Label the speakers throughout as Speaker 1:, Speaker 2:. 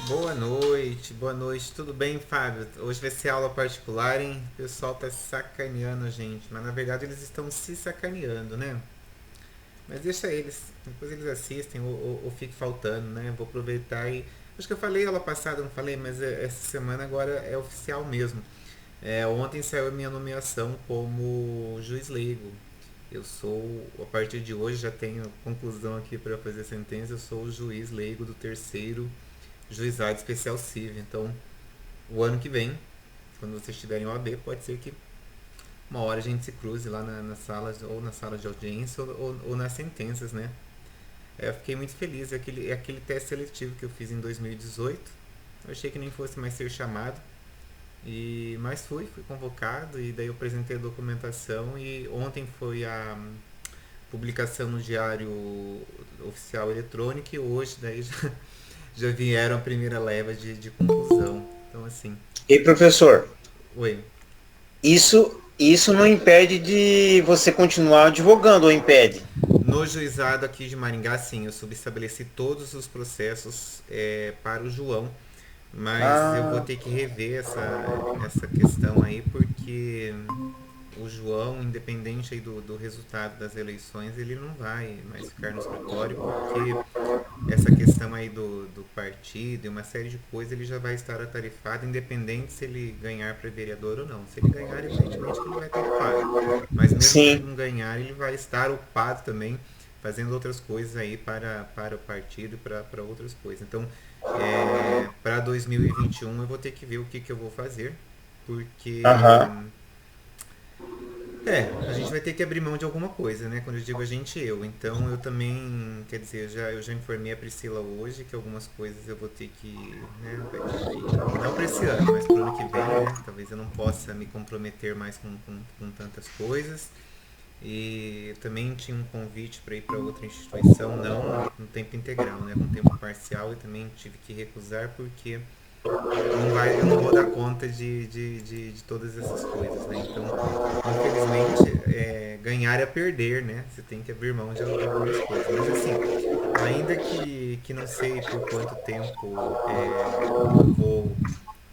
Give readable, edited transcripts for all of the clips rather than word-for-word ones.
Speaker 1: Boa noite, tudo bem, Fábio? Hoje vai ser aula particular, hein? O pessoal tá sacaneando a gente, mas na verdade eles estão se sacaneando, né? Mas deixa eles, depois eles assistem ou fique faltando, né? Vou aproveitar e. Acho que eu falei aula passada, não falei, mas essa semana agora é oficial mesmo. Ontem saiu a minha nomeação como juiz leigo. Eu sou, a partir de hoje, já tenho conclusão aqui para fazer sentença, eu sou o juiz leigo do terceiro juizado especial civil. Então, o ano que vem, quando vocês estiverem em OAB, pode ser que uma hora a gente se cruze lá na sala, ou na sala de audiência, ou nas sentenças, né? Eu fiquei muito feliz. Aquele teste seletivo que eu fiz em 2018, eu achei que nem fosse mais ser chamado. Mas fui convocado e daí eu apresentei a documentação e ontem foi a publicação no Diário Oficial Eletrônico e hoje daí já vieram a primeira leva de conclusão. Então assim,
Speaker 2: E professor,
Speaker 1: oi.
Speaker 2: isso não impede de você continuar advogando, ou impede?
Speaker 1: No juizado aqui de Maringá, sim, eu subestabeleci todos os processos para o João, mas eu vou
Speaker 2: Ah,
Speaker 1: ter que rever essa questão aí, porque o João, independente aí do resultado das eleições, ele não vai mais ficar no escritório, porque essa questão aí do partido e uma série de coisas, ele já vai estar atarefado, independente se ele ganhar para vereador ou não. Se ele ganhar, evidentemente que ele vai estar ocupado. Mas mesmo se ele
Speaker 2: sim.
Speaker 1: não ganhar, ele vai estar ocupado também, fazendo outras coisas aí para o partido e para outras coisas. Então, para 2021 eu vou ter que ver o que eu vou fazer, porque
Speaker 2: Aham.
Speaker 1: a gente vai ter que abrir mão de alguma coisa, né? Quando eu digo a gente, eu. Então eu também, quer dizer, eu já informei a Priscila hoje que algumas coisas eu vou ter que, né? Vai ter que. Não para esse ano, mas para o ano que vem, né? Talvez eu não possa me comprometer mais com tantas coisas. E eu também tinha um convite para ir para outra instituição, não no tempo integral, né? Com tempo parcial e também tive que recusar porque eu não vou dar conta de todas essas coisas, né? Então, infelizmente, ganhar é perder, né? Você tem que abrir mão de algumas coisas. Mas assim, ainda que não sei por quanto tempo eu vou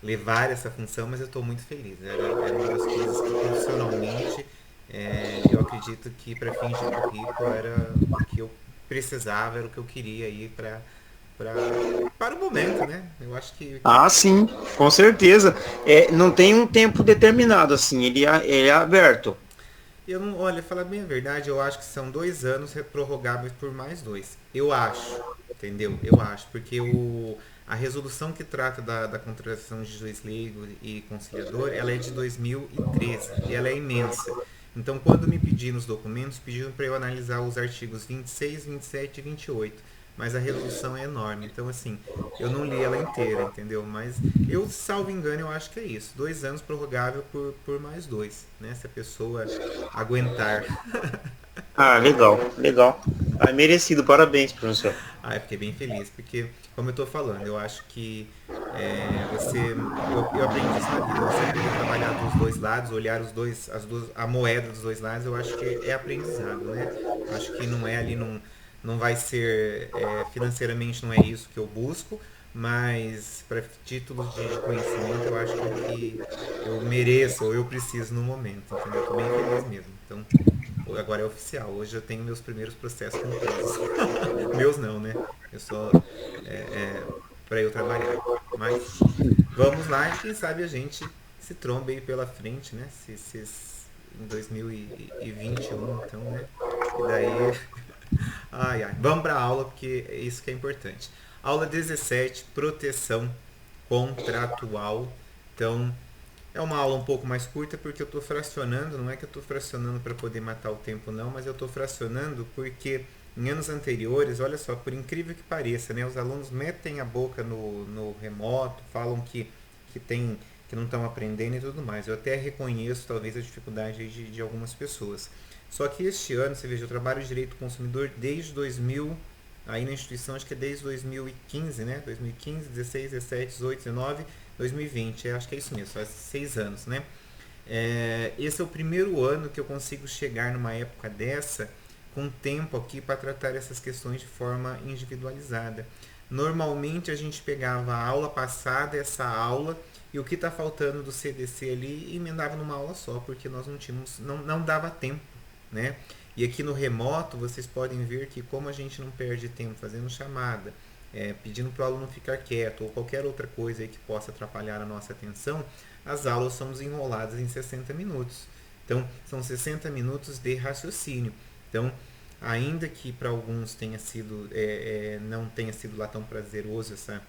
Speaker 1: levar essa função, mas eu estou muito feliz. Era uma das coisas que profissionalmente eu acredito que para fins de currículo era o que eu precisava, era o que eu queria aí pra, para o momento, né? Eu acho que
Speaker 2: Ah, sim, com certeza. Não tem um tempo determinado, assim, ele é aberto.
Speaker 1: eu não, olha, falar bem a verdade, eu acho que são 2 anos prorrogáveis por mais dois. Eu acho, entendeu? Eu acho, porque a resolução que trata da contratação de juiz leigo e conciliador, ela é de 2013 e ela é imensa. Então, quando me pediram os documentos, pediram para eu analisar os artigos 26, 27 e 28. Mas a resolução é enorme. Então, assim, eu não li ela inteira, entendeu? Mas eu, salvo engano, eu acho que é isso. 2 anos prorrogável por mais dois, né? Se a pessoa aguentar.
Speaker 2: Ah, legal, legal. Ah, merecido, parabéns, professor.
Speaker 1: Eu fiquei bem feliz, porque, como eu tô falando, eu acho que você. Eu aprendi isso na vida, você aprender a trabalhar dos dois lados, olhar a moeda dos dois lados, eu acho que é aprendizado, né? Eu acho que não é ali, não vai ser. Financeiramente não é isso que eu busco, mas para títulos de conhecimento eu acho que é o que eu mereço ou eu preciso no momento, entendeu? Eu tô bem feliz mesmo. Então, agora é oficial. Hoje eu tenho meus primeiros processos concluídos. Meus não, né? Eu só para eu trabalhar. Mas vamos lá e quem sabe a gente se tromba aí pela frente, né? Se em 2021, então, né? E daí, ai, ai. Vamos para a aula porque é isso que é importante. Aula 17, proteção contratual. Então, é uma aula um pouco mais curta porque eu estou fracionando, não é que eu estou fracionando para poder matar o tempo não, mas eu estou fracionando porque em anos anteriores, olha só, por incrível que pareça, né, os alunos metem a boca no remoto, falam que não estão aprendendo e tudo mais. Eu até reconheço talvez a dificuldade de algumas pessoas. Só que este ano, você veja, eu trabalho direito do consumidor desde 2000, aí na instituição acho que é desde 2015, né? 2015, 16, 17, 18, 19, 2020, acho que é isso mesmo, faz 6 anos, né? Esse é o primeiro ano que eu consigo chegar numa época dessa com tempo aqui para tratar essas questões de forma individualizada. Normalmente a gente pegava a aula passada, essa aula, e o que está faltando do CDC ali, e emendava numa aula só, porque nós não tínhamos, não dava tempo, né? E aqui no remoto vocês podem ver que como a gente não perde tempo fazendo chamada, pedindo para o aluno ficar quieto ou qualquer outra coisa aí que possa atrapalhar a nossa atenção, as aulas são desenroladas em 60 minutos. Então, são 60 minutos de raciocínio. Então, ainda que para alguns tenha sido, não tenha sido lá tão prazeroso essa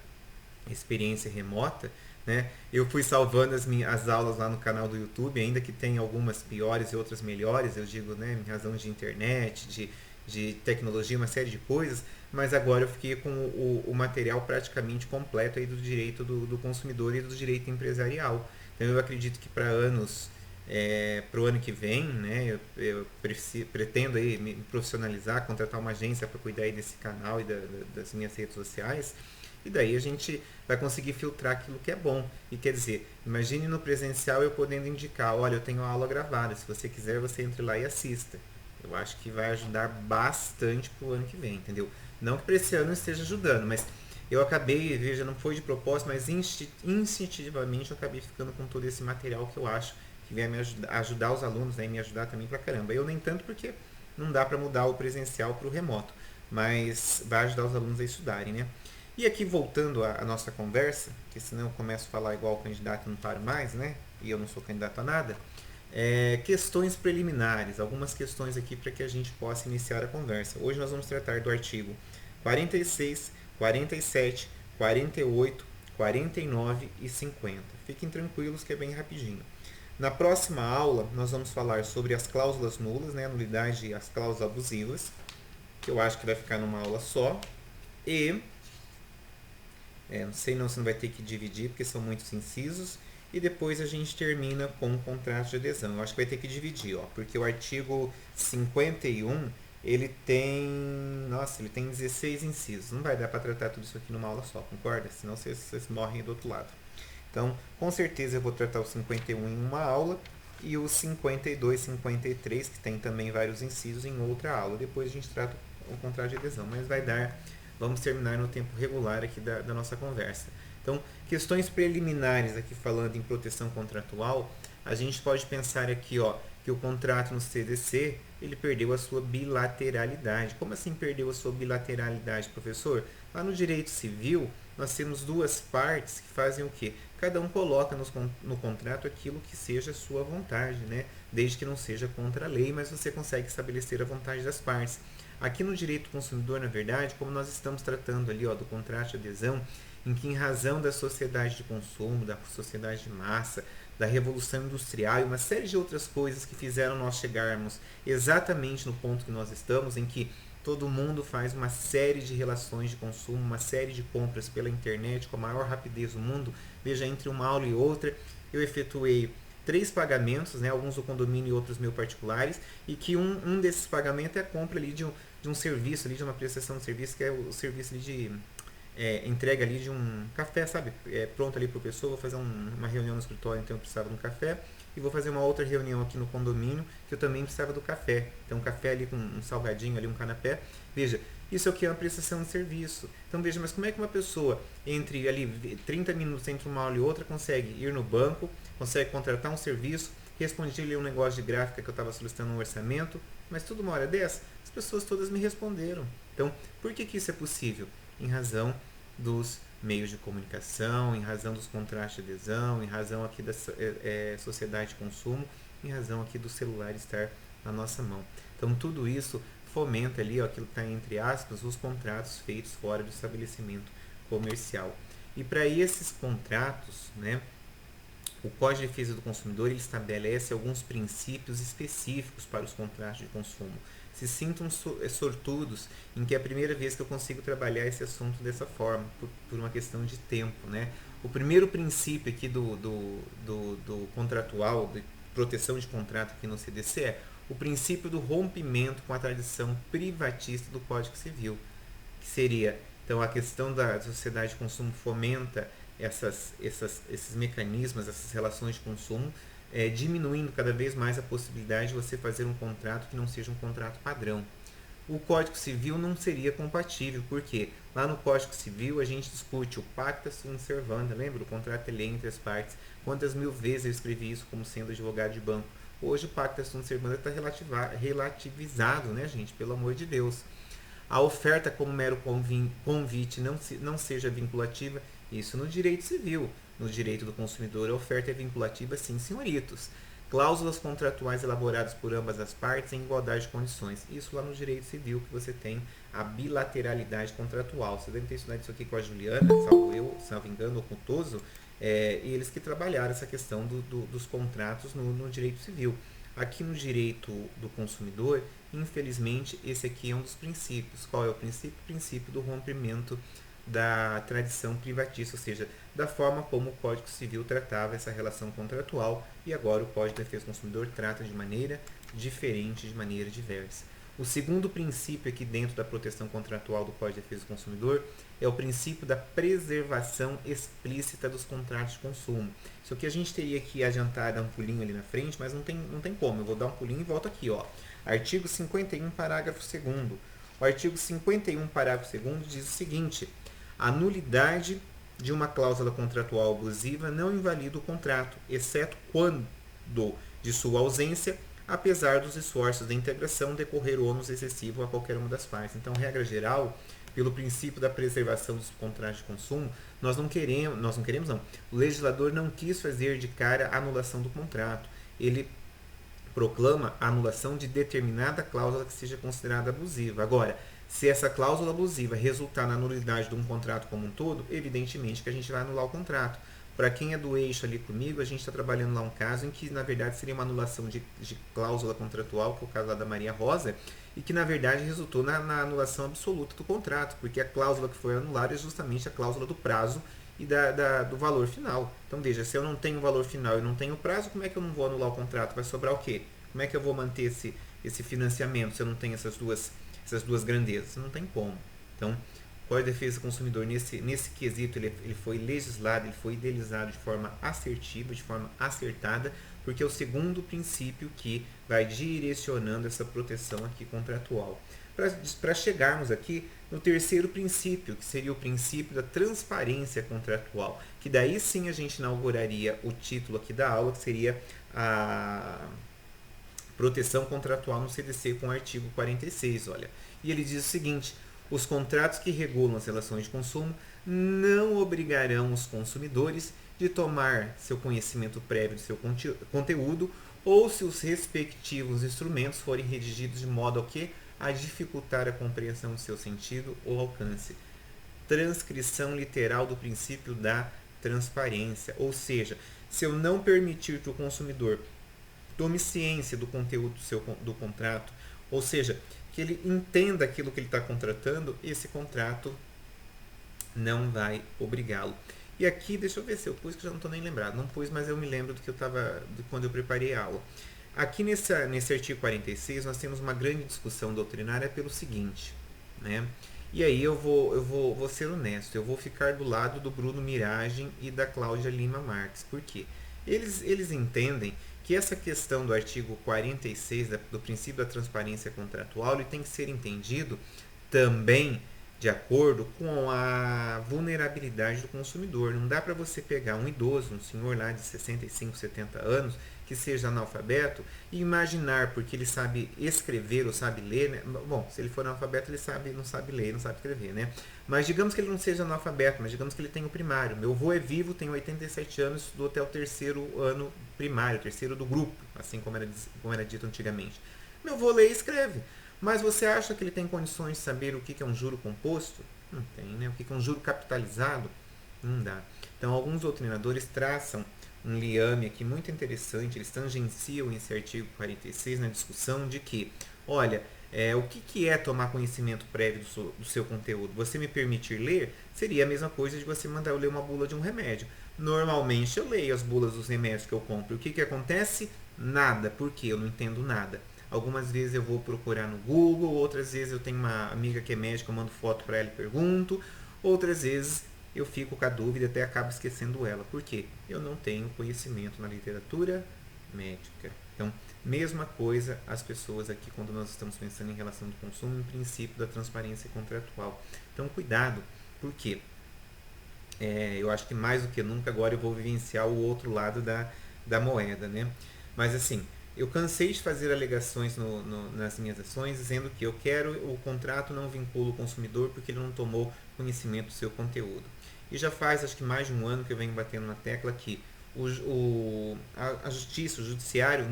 Speaker 1: experiência remota, né? Eu fui salvando as aulas lá no canal do YouTube, ainda que tenha algumas piores e outras melhores, eu digo, né, em razão de internet, de tecnologia, uma série de coisas, mas agora eu fiquei com o material praticamente completo aí do direito do consumidor e do direito empresarial. Então eu acredito que para o ano que vem, né, eu pretendo aí me profissionalizar, contratar uma agência para cuidar aí desse canal e das minhas redes sociais, e daí a gente vai conseguir filtrar aquilo que é bom. E quer dizer, imagine no presencial eu podendo indicar, olha, eu tenho uma aula gravada, se você quiser você entre lá e assista. Eu acho que vai ajudar bastante para o ano que vem, entendeu? Não que para esse ano esteja ajudando, mas eu acabei, veja, não foi de propósito, mas instintivamente eu acabei ficando com todo esse material que eu acho que vai me ajudar os alunos, né, e me ajudar também pra caramba. Eu nem tanto porque não dá para mudar o presencial para o remoto, mas vai ajudar os alunos a estudarem, né? E aqui voltando à nossa conversa, que senão eu começo a falar igual candidato e não paro mais, né? E eu não sou candidato a nada. Questões preliminares, algumas questões aqui para que a gente possa iniciar a conversa. Hoje nós vamos tratar do artigo 46, 47, 48, 49 e 50. Fiquem tranquilos que é bem rapidinho. Na próxima aula nós vamos falar sobre as cláusulas nulas, né, a nulidade e as cláusulas abusivas, que eu acho que vai ficar numa aula só. E não sei não se não vai ter que dividir, porque são muitos incisos. E depois a gente termina com o contrato de adesão. Eu acho que vai ter que dividir, ó, porque o artigo 51, ele tem 16 incisos. Não vai dar para tratar tudo isso aqui numa aula só, concorda? Senão vocês morrem do outro lado. Então, com certeza eu vou tratar o 51 em uma aula e o 52, 53, que tem também vários incisos, em outra aula. Depois a gente trata o contrato de adesão, mas vai dar. Vamos terminar no tempo regular aqui da nossa conversa. Então, questões preliminares aqui falando em proteção contratual, a gente pode pensar aqui, ó, que o contrato no CDC, ele perdeu a sua bilateralidade. Como assim perdeu a sua bilateralidade, professor? Lá no direito civil, nós temos duas partes que fazem o quê? Cada um coloca no contrato aquilo que seja a sua vontade, né? Desde que não seja contra a lei, mas você consegue estabelecer a vontade das partes. Aqui no direito do consumidor, na verdade, como nós estamos tratando ali, ó, do contrato de adesão, em que em razão da sociedade de consumo, da sociedade de massa, da revolução industrial e uma série de outras coisas que fizeram nós chegarmos exatamente no ponto que nós estamos, em que todo mundo faz uma série de relações de consumo, uma série de compras pela internet com a maior rapidez do mundo. Veja, entre uma aula e outra, eu efetuei 3 pagamentos, né, alguns do condomínio e outros meus particulares, e que um desses pagamentos é a compra ali de um serviço, ali, de uma prestação de serviço, que é o serviço ali de entrega ali de um café, sabe? Pronto ali para o pessoa, vou fazer uma reunião no escritório, então eu precisava de um café, e vou fazer uma outra reunião aqui no condomínio, que eu também precisava do café. Então um café ali com um salgadinho ali, um canapé. Veja, isso é o que é uma prestação de serviço. Então veja, mas como é que uma pessoa entre ali 30 minutos entre uma aula e outra consegue ir no banco, consegue contratar um serviço, respondi ali um negócio de gráfica que eu estava solicitando um orçamento, mas tudo uma hora dessa, as pessoas todas me responderam. Então, por que isso é possível? Em razão dos meios de comunicação, em razão dos contratos de adesão, em razão aqui da sociedade de consumo, em razão aqui do celular estar na nossa mão. Então tudo isso fomenta ali, ó, aquilo que está entre aspas, os contratos feitos fora do estabelecimento comercial. E para esses contratos, né, o Código de Defesa do Consumidor ele estabelece alguns princípios específicos para os contratos de consumo. Se sintam sortudos em que é a primeira vez que eu consigo trabalhar esse assunto dessa forma, por uma questão de tempo, né? O primeiro princípio aqui do contratual, de proteção de contrato aqui no CDC é o princípio do rompimento com a tradição privatista do Código Civil, que seria, então, a questão da sociedade de consumo fomenta esses mecanismos, essas relações de consumo, diminuindo cada vez mais a possibilidade de você fazer um contrato que não seja um contrato padrão. o Código Civil não seria compatível, porque lá no Código Civil a gente discute o pacta sunt servanda, lembra? O contrato é lei entre as partes. Quantas mil vezes eu escrevi isso como sendo advogado de banco? Hoje o pacta sunt servanda está relativizado, né, gente? Pelo amor de Deus. A oferta como mero convite não seja vinculativa, isso no direito civil. No direito do consumidor, a oferta é vinculativa, sim, senhoritos. Cláusulas contratuais elaboradas por ambas as partes em igualdade de condições. Isso lá no direito civil, que você tem a bilateralidade contratual. Você deve ter estudado isso aqui com a Juliana, salvo engano, ou com o Toso, eles que trabalharam essa questão dos contratos no direito civil. Aqui no direito do consumidor, infelizmente, esse aqui é um dos princípios. Qual é o princípio? O princípio do rompimento da tradição privatícia, ou seja, da forma como o Código Civil tratava essa relação contratual, e agora o Código de Defesa do Consumidor trata de maneira diferente, de maneira diversa. O segundo princípio aqui dentro da proteção contratual do Código de Defesa do Consumidor é o princípio da preservação explícita dos contratos de consumo. Isso aqui a gente teria que adiantar, dar um pulinho ali na frente, mas não tem como. Eu vou dar um pulinho e volto aqui, ó. Artigo 51, parágrafo 2º. O artigo 51, parágrafo 2º diz o seguinte: a nulidade de uma cláusula contratual abusiva não invalida o contrato, exceto quando, de sua ausência, apesar dos esforços de integração, decorrer ônus excessivo a qualquer uma das partes. Então, regra geral, pelo princípio da preservação dos contratos de consumo, nós não queremos não. O legislador não quis fazer de cara a anulação do contrato. Ele proclama a anulação de determinada cláusula que seja considerada abusiva. Agora, se essa cláusula abusiva resultar na nulidade de um contrato como um todo, evidentemente que a gente vai anular o contrato. Para quem é do eixo ali comigo, a gente está trabalhando lá um caso em que, na verdade, seria uma anulação de cláusula contratual, que é o caso lá da Maria Rosa, e que, na verdade, resultou na anulação absoluta do contrato, porque a cláusula que foi anulada é justamente a cláusula do prazo e do valor final. Então, veja, se eu não tenho valor final e não tenho prazo, como é que eu não vou anular o contrato? Vai sobrar o quê? Como é que eu vou manter esse financiamento se eu não tenho essas duas grandezas? Não tem como. Então, o Código de Defesa do Consumidor, nesse quesito, ele foi legislado, ele foi idealizado de forma assertiva, de forma acertada, porque é o segundo princípio que vai direcionando essa proteção aqui contratual. Para chegarmos aqui no terceiro princípio, que seria o princípio da transparência contratual, que daí sim a gente inauguraria o título aqui da aula, que seria a proteção contratual no CDC com o artigo 46, olha. E ele diz o seguinte: os contratos que regulam as relações de consumo não obrigarão os consumidores de tomar seu conhecimento prévio de seu conteúdo, ou se os respectivos instrumentos forem redigidos de modo a dificultar a compreensão de seu sentido ou alcance. Transcrição literal do princípio da transparência, ou seja, se eu não permitir que o consumidor tome ciência do conteúdo do contrato, ou seja, que ele entenda aquilo que ele está contratando, esse contrato não vai obrigá-lo. E aqui, deixa eu ver se eu pus, que já não estou nem lembrado. Não pus, mas eu me lembro do que eu estava, de quando eu preparei a aula. Aqui nesse artigo 46, nós temos uma grande discussão doutrinária pelo seguinte, né? E aí eu vou ser honesto, eu vou ficar do lado do Bruno Miragem e da Cláudia Lima Marques. Por quê? Eles entendem que essa questão do artigo 46, do princípio da transparência contratual, ele tem que ser entendido também de acordo com a vulnerabilidade do consumidor. Não dá para você pegar um idoso, um senhor lá de 65, 70 anos, que seja analfabeto, e imaginar, porque ele sabe escrever ou sabe ler, né? Bom, se ele for analfabeto, ele não sabe ler, não sabe escrever, né? Mas digamos que ele não seja analfabeto, mas digamos que ele tenha o primário. Meu avô é vivo, tem 87 anos, estudou até o terceiro ano primário, terceiro do grupo, assim como era dito antigamente. Meu avô lê e escreve. Mas você acha que ele tem condições de saber o que é um juro composto? Não tem, né? O que é um juro capitalizado? Não dá. Então, alguns doutrinadores traçam um liame aqui muito interessante, eles tangenciam esse artigo 46 na discussão de que, olha, o que é tomar conhecimento prévio do seu conteúdo? Você me permitir ler seria a mesma coisa de você mandar eu ler uma bula de um remédio. Normalmente eu leio as bulas dos remédios que eu compro. E o que acontece? Nada, porque eu não entendo nada. Algumas vezes eu vou procurar no Google, outras vezes eu tenho uma amiga que é médica, eu mando foto para ela e pergunto, outras vezes eu fico com a dúvida e até acabo esquecendo ela. Por quê? Eu não tenho conhecimento na literatura médica. Então, mesma coisa as pessoas aqui quando nós estamos pensando em relação do consumo, em princípio da transparência contratual. Então, cuidado, porque eu acho que mais do que nunca agora eu vou vivenciar o outro lado da moeda, né? Mas assim, eu cansei de fazer alegações nas minhas ações dizendo que eu quero o contrato não vincula o consumidor porque ele não tomou conhecimento do seu conteúdo. E já faz acho que mais de um ano que eu venho batendo na tecla que a justiça, o judiciário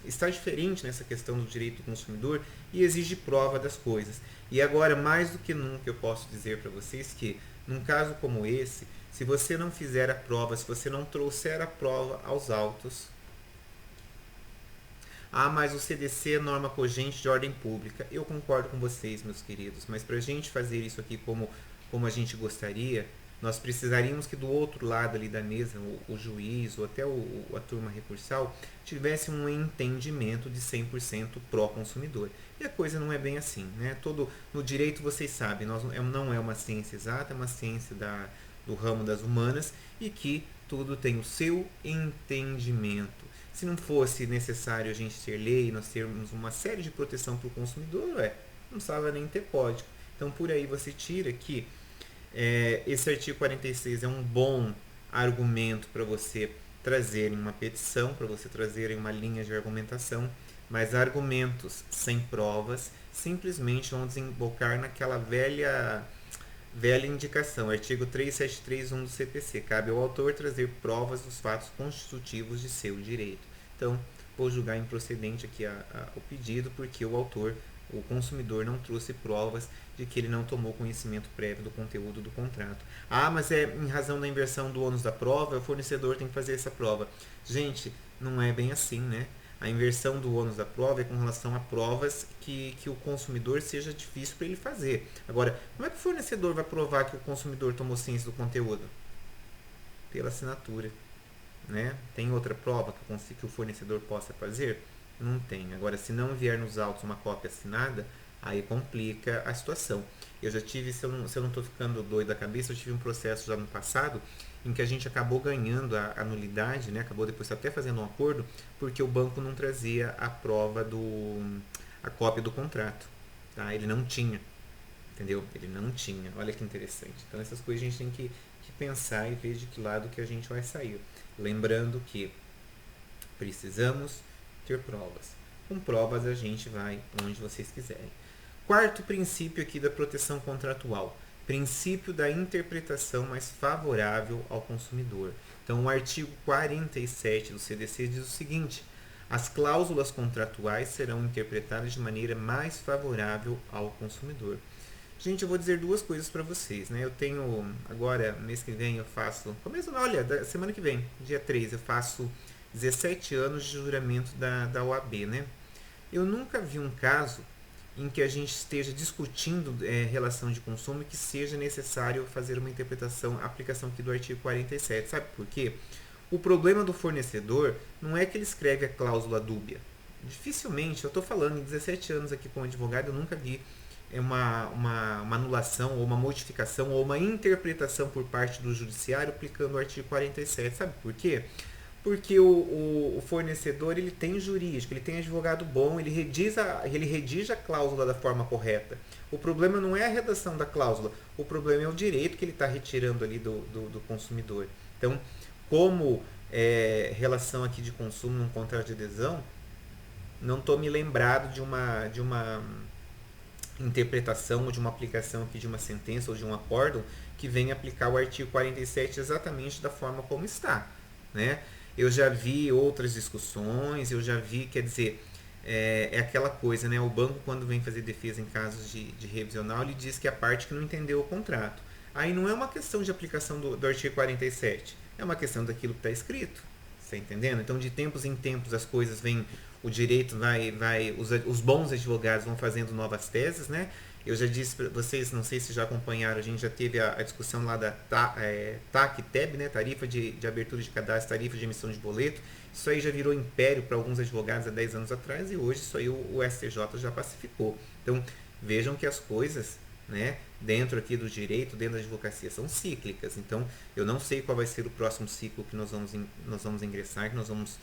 Speaker 1: está diferente nessa questão do direito do consumidor e exige prova das coisas. E agora, mais do que nunca, eu posso dizer para vocês que, num caso como esse, se você não fizer a prova, se você não trouxer a prova aos autos, mas o CDC é norma cogente de ordem pública. Eu concordo com vocês, meus queridos, mas para a gente fazer isso aqui como a gente gostaria, nós precisaríamos que do outro lado ali da mesa, o juiz ou até a turma recursal, tivesse um entendimento de 100% pró-consumidor. E a coisa não é bem assim, né? No direito, vocês sabem, não é uma ciência exata, é uma ciência do ramo das humanas e que tudo tem o seu entendimento. Se não fosse necessário a gente ter lei, nós termos uma série de proteção para o consumidor, não precisava nem ter código. Então, por aí você tira que esse artigo 46 é um bom argumento para você trazer uma petição, para você trazer uma linha de argumentação, mas argumentos sem provas simplesmente vão desembocar naquela velha indicação, artigo 3731 do CPC. Cabe ao autor trazer provas dos fatos constitutivos de seu direito. Então, vou julgar improcedente aqui o pedido, porque o consumidor não trouxe provas de que ele não tomou conhecimento prévio do conteúdo do contrato. Mas em razão da inversão do ônus da prova, o fornecedor tem que fazer essa prova. Gente, não é bem assim, né? A inversão do ônus da prova é com relação a provas que o consumidor seja difícil para ele fazer. Agora, como é que o fornecedor vai provar que o consumidor tomou ciência do conteúdo? Pela assinatura, né? Tem outra prova que o fornecedor possa fazer? Não tem. Agora, se não vier nos autos uma cópia assinada, aí complica a situação. Eu já tive, se eu não estou ficando doido da cabeça, eu tive um processo já no passado em que a gente acabou ganhando a nulidade, né? Acabou depois até fazendo um acordo, porque o banco não trazia a prova a cópia do contrato. Tá? Ele não tinha. Entendeu? Ele não tinha. Olha que interessante. Então essas coisas a gente tem que pensar e ver de que lado que a gente vai sair. Lembrando que precisamos ter provas. Com provas a gente vai onde vocês quiserem. Quarto princípio aqui da proteção contratual. Princípio da interpretação mais favorável ao consumidor. Então, o artigo 47 do CDC diz o seguinte: as cláusulas contratuais serão interpretadas de maneira mais favorável ao consumidor. Gente, eu vou dizer duas coisas para vocês, né? Eu tenho, agora, mês que vem eu faço, semana que vem, dia 3, eu faço 17 anos de juramento da OAB, né? Eu nunca vi um caso em que a gente esteja discutindo relação de consumo e que seja necessário fazer uma interpretação, aplicação aqui do artigo 47. Sabe por quê? O problema do fornecedor não é que ele escreve a cláusula dúbia. Dificilmente, eu estou falando em 17 anos aqui como advogado, eu nunca vi uma anulação ou uma modificação ou uma interpretação por parte do judiciário aplicando o artigo 47. Sabe por quê? Porque o fornecedor ele tem jurídico, ele tem advogado bom, ele redige a cláusula da forma correta. O problema não é a redação da cláusula, o problema é o direito que ele está retirando ali do consumidor. Então, como relação aqui de consumo num contrato de adesão, não estou me lembrado de uma interpretação ou de uma aplicação aqui de uma sentença ou de um acórdão que venha aplicar o artigo 47 exatamente da forma como está, né? Eu já vi outras discussões, quer dizer, é aquela coisa, né? O banco, quando vem fazer defesa em casos de revisional, ele diz que é a parte que não entendeu o contrato. Aí não é uma questão de aplicação do artigo 47, é uma questão daquilo que está escrito. Está entendendo? Então, de tempos em tempos, as coisas vêm, o direito os bons advogados vão fazendo novas teses, né? Eu já disse para vocês, não sei se já acompanharam, a gente já teve a discussão lá da TAC-TEB, né? Tarifa de abertura de cadastro, tarifa de emissão de boleto. Isso aí já virou império para alguns advogados há 10 anos atrás e hoje isso aí o STJ já pacificou. Então, vejam que as coisas, né, dentro aqui do direito, dentro da advocacia, são cíclicas. Então, eu não sei qual vai ser o próximo ciclo que nós vamos ingressar, que nós vamos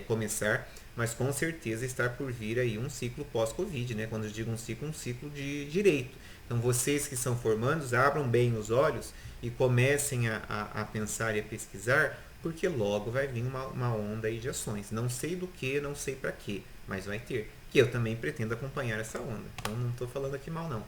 Speaker 1: começar, mas com certeza está por vir aí um ciclo pós-Covid, né? Quando eu digo um ciclo de direito. Então vocês que são formandos, abram bem os olhos e comecem a pensar e a pesquisar, porque logo vai vir uma onda aí de ações. Não sei do que, não sei para quê, mas vai ter. Que eu também pretendo acompanhar essa onda. Então não estou falando aqui mal não.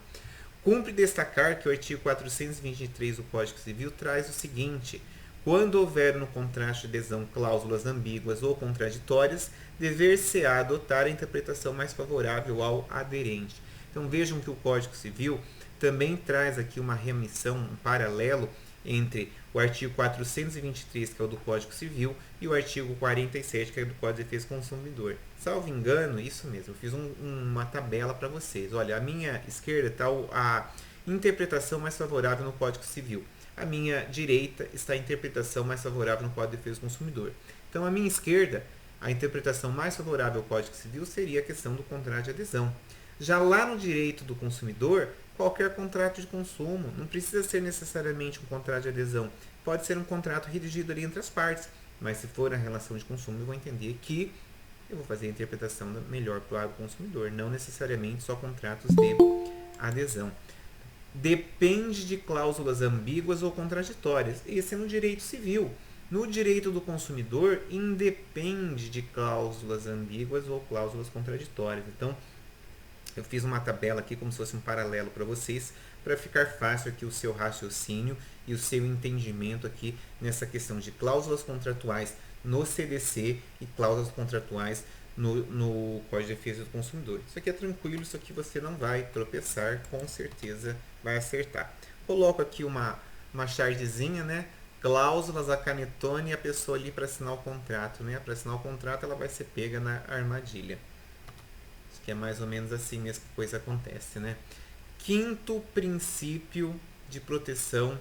Speaker 1: Cumpre destacar que o artigo 423 do Código Civil traz o seguinte: quando houver no contrato de adesão cláusulas ambíguas ou contraditórias, dever-se-á adotar a interpretação mais favorável ao aderente. Então vejam que o Código Civil também traz aqui uma remissão, um paralelo entre o artigo 423, que é o do Código Civil, e o artigo 47, que é do Código de Defesa do Consumidor. Salvo engano, isso mesmo, eu fiz uma tabela para vocês. Olha, à minha esquerda está a interpretação mais favorável no Código Civil. À minha direita está a interpretação mais favorável no Código de Defesa do Consumidor. Então, à minha esquerda, a interpretação mais favorável ao Código Civil seria a questão do contrato de adesão. Já lá no direito do consumidor, qualquer contrato de consumo, não precisa ser necessariamente um contrato de adesão, pode ser um contrato redigido ali entre as partes, mas se for a relação de consumo, eu vou entender que eu vou fazer a interpretação melhor para o consumidor, não necessariamente só contratos de adesão. Depende de cláusulas ambíguas ou contraditórias. Esse é no direito civil. No direito do consumidor, independe de cláusulas ambíguas ou cláusulas contraditórias. Então, eu fiz uma tabela aqui como se fosse um paralelo para vocês, para ficar fácil aqui o seu raciocínio e o seu entendimento aqui nessa questão de cláusulas contratuais no CDC e cláusulas contratuais no Código de Defesa do Consumidor. Isso aqui é tranquilo, isso aqui você não vai tropeçar, com certeza vai acertar. Coloco aqui uma chargezinha, né? Cláusulas, a canetone e a pessoa ali para assinar o contrato, né? Para assinar o contrato ela vai ser pega na armadilha. Isso que é mais ou menos assim mesmo que a coisa acontece, né? Quinto princípio de proteção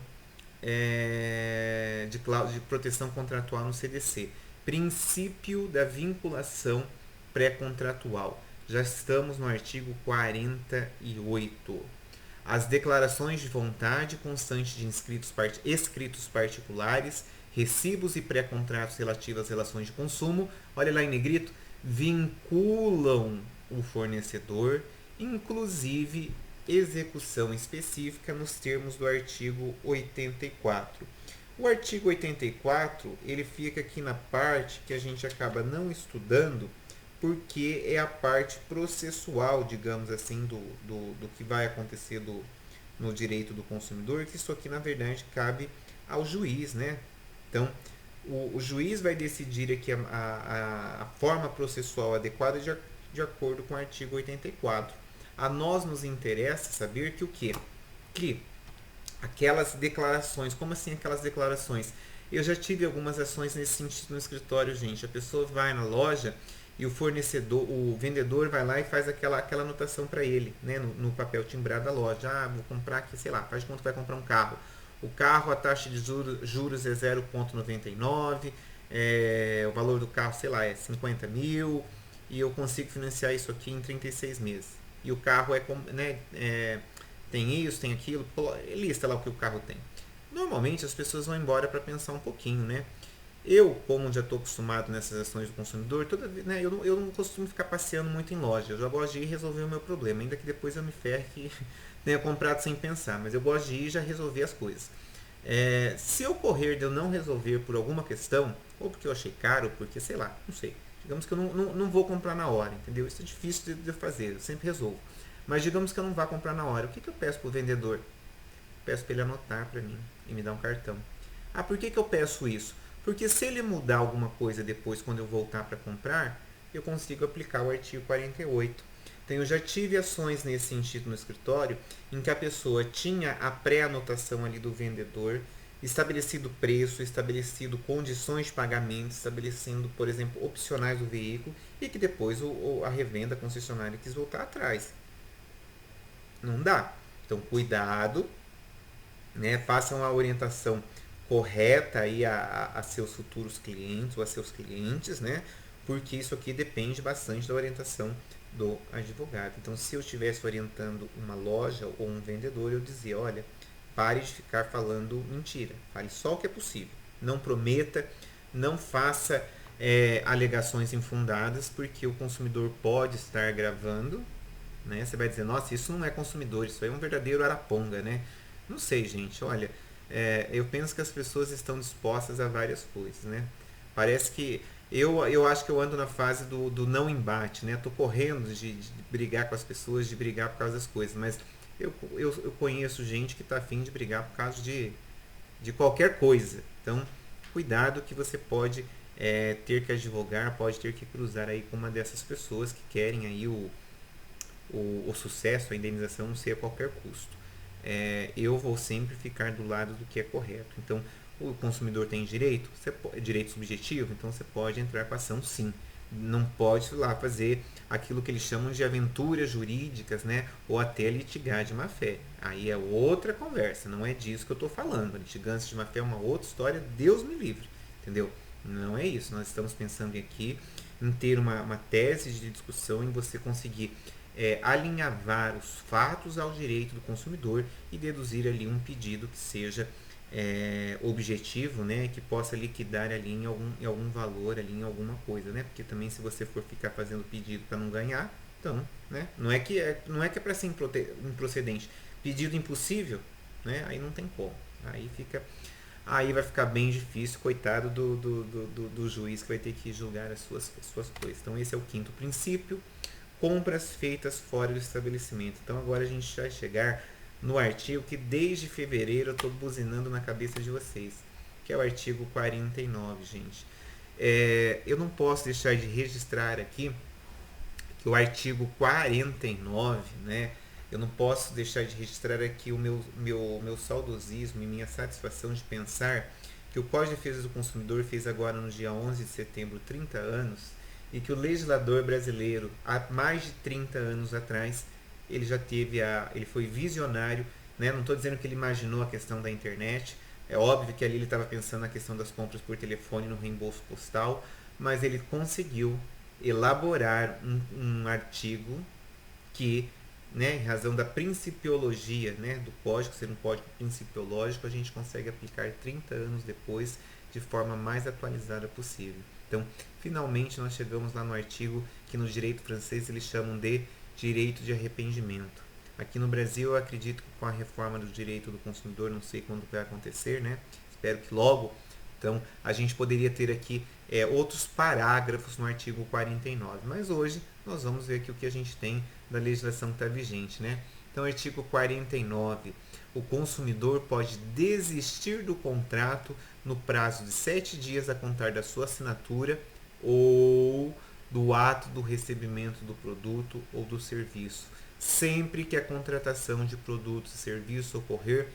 Speaker 1: de proteção contratual no CDC. Princípio da vinculação pré-contratual. Já estamos no artigo 48. As declarações de vontade constantes de escritos particulares, recibos e pré-contratos relativos às relações de consumo, olha lá em negrito, vinculam o fornecedor, inclusive execução específica nos termos do artigo 84. O artigo 84, ele fica aqui na parte que a gente acaba não estudando, porque é a parte processual, digamos assim, do que vai acontecer no direito do consumidor, que isso aqui, na verdade, cabe ao juiz, né? Então, o juiz vai decidir aqui a forma processual adequada de acordo com o artigo 84. A nós nos interessa saber que o quê? Que aquelas declarações, como assim aquelas declarações? Eu já tive algumas ações nesse sentido no escritório, gente. A pessoa vai na loja e o vendedor vai lá e faz aquela anotação para ele, né, no papel timbrado da loja. Ah, vou comprar aqui, sei lá, faz de conta que vai comprar um carro. O carro, a taxa de juros é 0,99, o valor do carro, sei lá, é 50 mil, e eu consigo financiar isso aqui em 36 meses. E o carro tem isso, tem aquilo, lista lá o que o carro tem. Normalmente as pessoas vão embora para pensar um pouquinho, né? Eu, como já estou acostumado nessas ações do consumidor, né, eu não costumo ficar passeando muito em loja. Eu já gosto de ir resolver o meu problema, ainda que depois eu me ferre que tenha comprado sem pensar. Mas eu gosto de ir e já resolver as coisas. Se ocorrer de eu não resolver por alguma questão, ou porque eu achei caro, porque sei lá, não sei. Digamos que eu não vou comprar na hora, entendeu? Isso é difícil de fazer, eu sempre resolvo. Mas digamos que eu não vá comprar na hora. O que eu peço para o vendedor? Peço para ele anotar para mim e me dar um cartão. Ah, por que eu peço isso? Porque se ele mudar alguma coisa depois, quando eu voltar para comprar, eu consigo aplicar o artigo 48. Então, eu já tive ações nesse sentido no escritório, em que a pessoa tinha a pré-anotação ali do vendedor, estabelecido preço, estabelecido condições de pagamento, estabelecendo, por exemplo, opcionais do veículo, e que depois a revenda, a concessionária quis voltar atrás. Não dá. Então, cuidado, né? Façam a orientação correta aí a seus futuros clientes ou a seus clientes, né? Porque isso aqui depende bastante da orientação do advogado. Então, se eu estivesse orientando uma loja ou um vendedor, eu dizia, olha, pare de ficar falando mentira. Fale só o que é possível. Não prometa, não faça alegações infundadas, porque o consumidor pode estar gravando, né? Você vai dizer, nossa, isso não é consumidor, isso é um verdadeiro araponga, né? Não sei, gente, olha, eu penso que as pessoas estão dispostas a várias coisas, né? Parece que eu acho que eu ando na fase do não embate, né? Tô correndo de brigar com as pessoas, de brigar por causa das coisas, mas eu conheço gente que está afim de brigar por causa de qualquer coisa. Então, cuidado que você pode ter que advogar, pode ter que cruzar aí com uma dessas pessoas que querem aí o sucesso, a indenização, não sei a qualquer custo. Eu vou sempre ficar do lado do que é correto. Então, o consumidor tem direito, direito subjetivo, então você pode entrar com a ação sim. Não pode lá fazer aquilo que eles chamam de aventuras jurídicas, né? Ou até litigar de má fé. Aí é outra conversa, não é disso que eu estou falando. A litigância de má fé é uma outra história, Deus me livre, entendeu? Não é isso. Nós estamos pensando aqui em ter uma tese de discussão, em você conseguir alinhavar os fatos ao direito do consumidor e deduzir ali um pedido que seja objetivo, né, que possa liquidar ali em algum valor, ali em alguma coisa, né, porque também se você for ficar fazendo pedido para não ganhar, então, né, não é para ser improcedente, pedido impossível, né, aí não tem como, aí vai ficar bem difícil, coitado do juiz que vai ter que julgar as suas coisas. Então esse é o quinto princípio, compras feitas fora do estabelecimento. Então agora a gente vai chegar no artigo que desde fevereiro eu estou buzinando na cabeça de vocês, que é o artigo 49, gente. Eu não posso deixar de registrar aqui que o artigo 49, né, eu não posso deixar de registrar aqui o meu saudosismo e minha satisfação de pensar que o Código de Defesa do Consumidor fez agora no dia 11 de setembro 30 anos e que o legislador brasileiro, há mais de 30 anos atrás, ele já teve ele foi visionário, né? Não estou dizendo que ele imaginou a questão da internet, é óbvio que ali ele estava pensando na questão das compras por telefone no reembolso postal, mas ele conseguiu elaborar um artigo que, né, em razão da principiologia, né, do código, ser um código principiológico, a gente consegue aplicar 30 anos depois de forma mais atualizada possível. Então, finalmente nós chegamos lá no artigo que no direito francês eles chamam de direito de arrependimento. Aqui no Brasil, eu acredito que com a reforma do direito do consumidor, não sei quando vai acontecer, né? Espero que logo. Então, a gente poderia ter aqui outros parágrafos no artigo 49. Mas hoje, nós vamos ver aqui o que a gente tem da legislação que está vigente, né? Então, artigo 49. O consumidor pode desistir do contrato no prazo de 7 dias a contar da sua assinatura ou do ato do recebimento do produto ou do serviço, sempre que a contratação de produtos e serviços ocorrer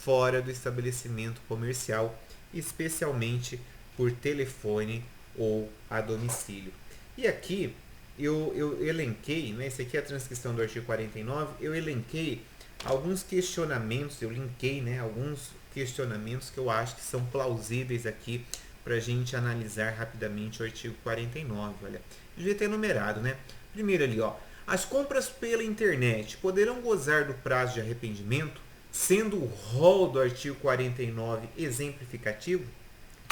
Speaker 1: fora do estabelecimento comercial, especialmente por telefone ou a domicílio. E aqui eu elenquei, né, esse aqui é a transcrição do artigo 49, eu elenquei alguns questionamentos, eu linkei, né, alguns questionamentos que eu acho que são plausíveis aqui para a gente analisar rapidamente o artigo 49. Olha, devia ter numerado, né? Primeiro ali, ó, as compras pela internet poderão gozar do prazo de arrependimento, sendo o rol do artigo 49 exemplificativo.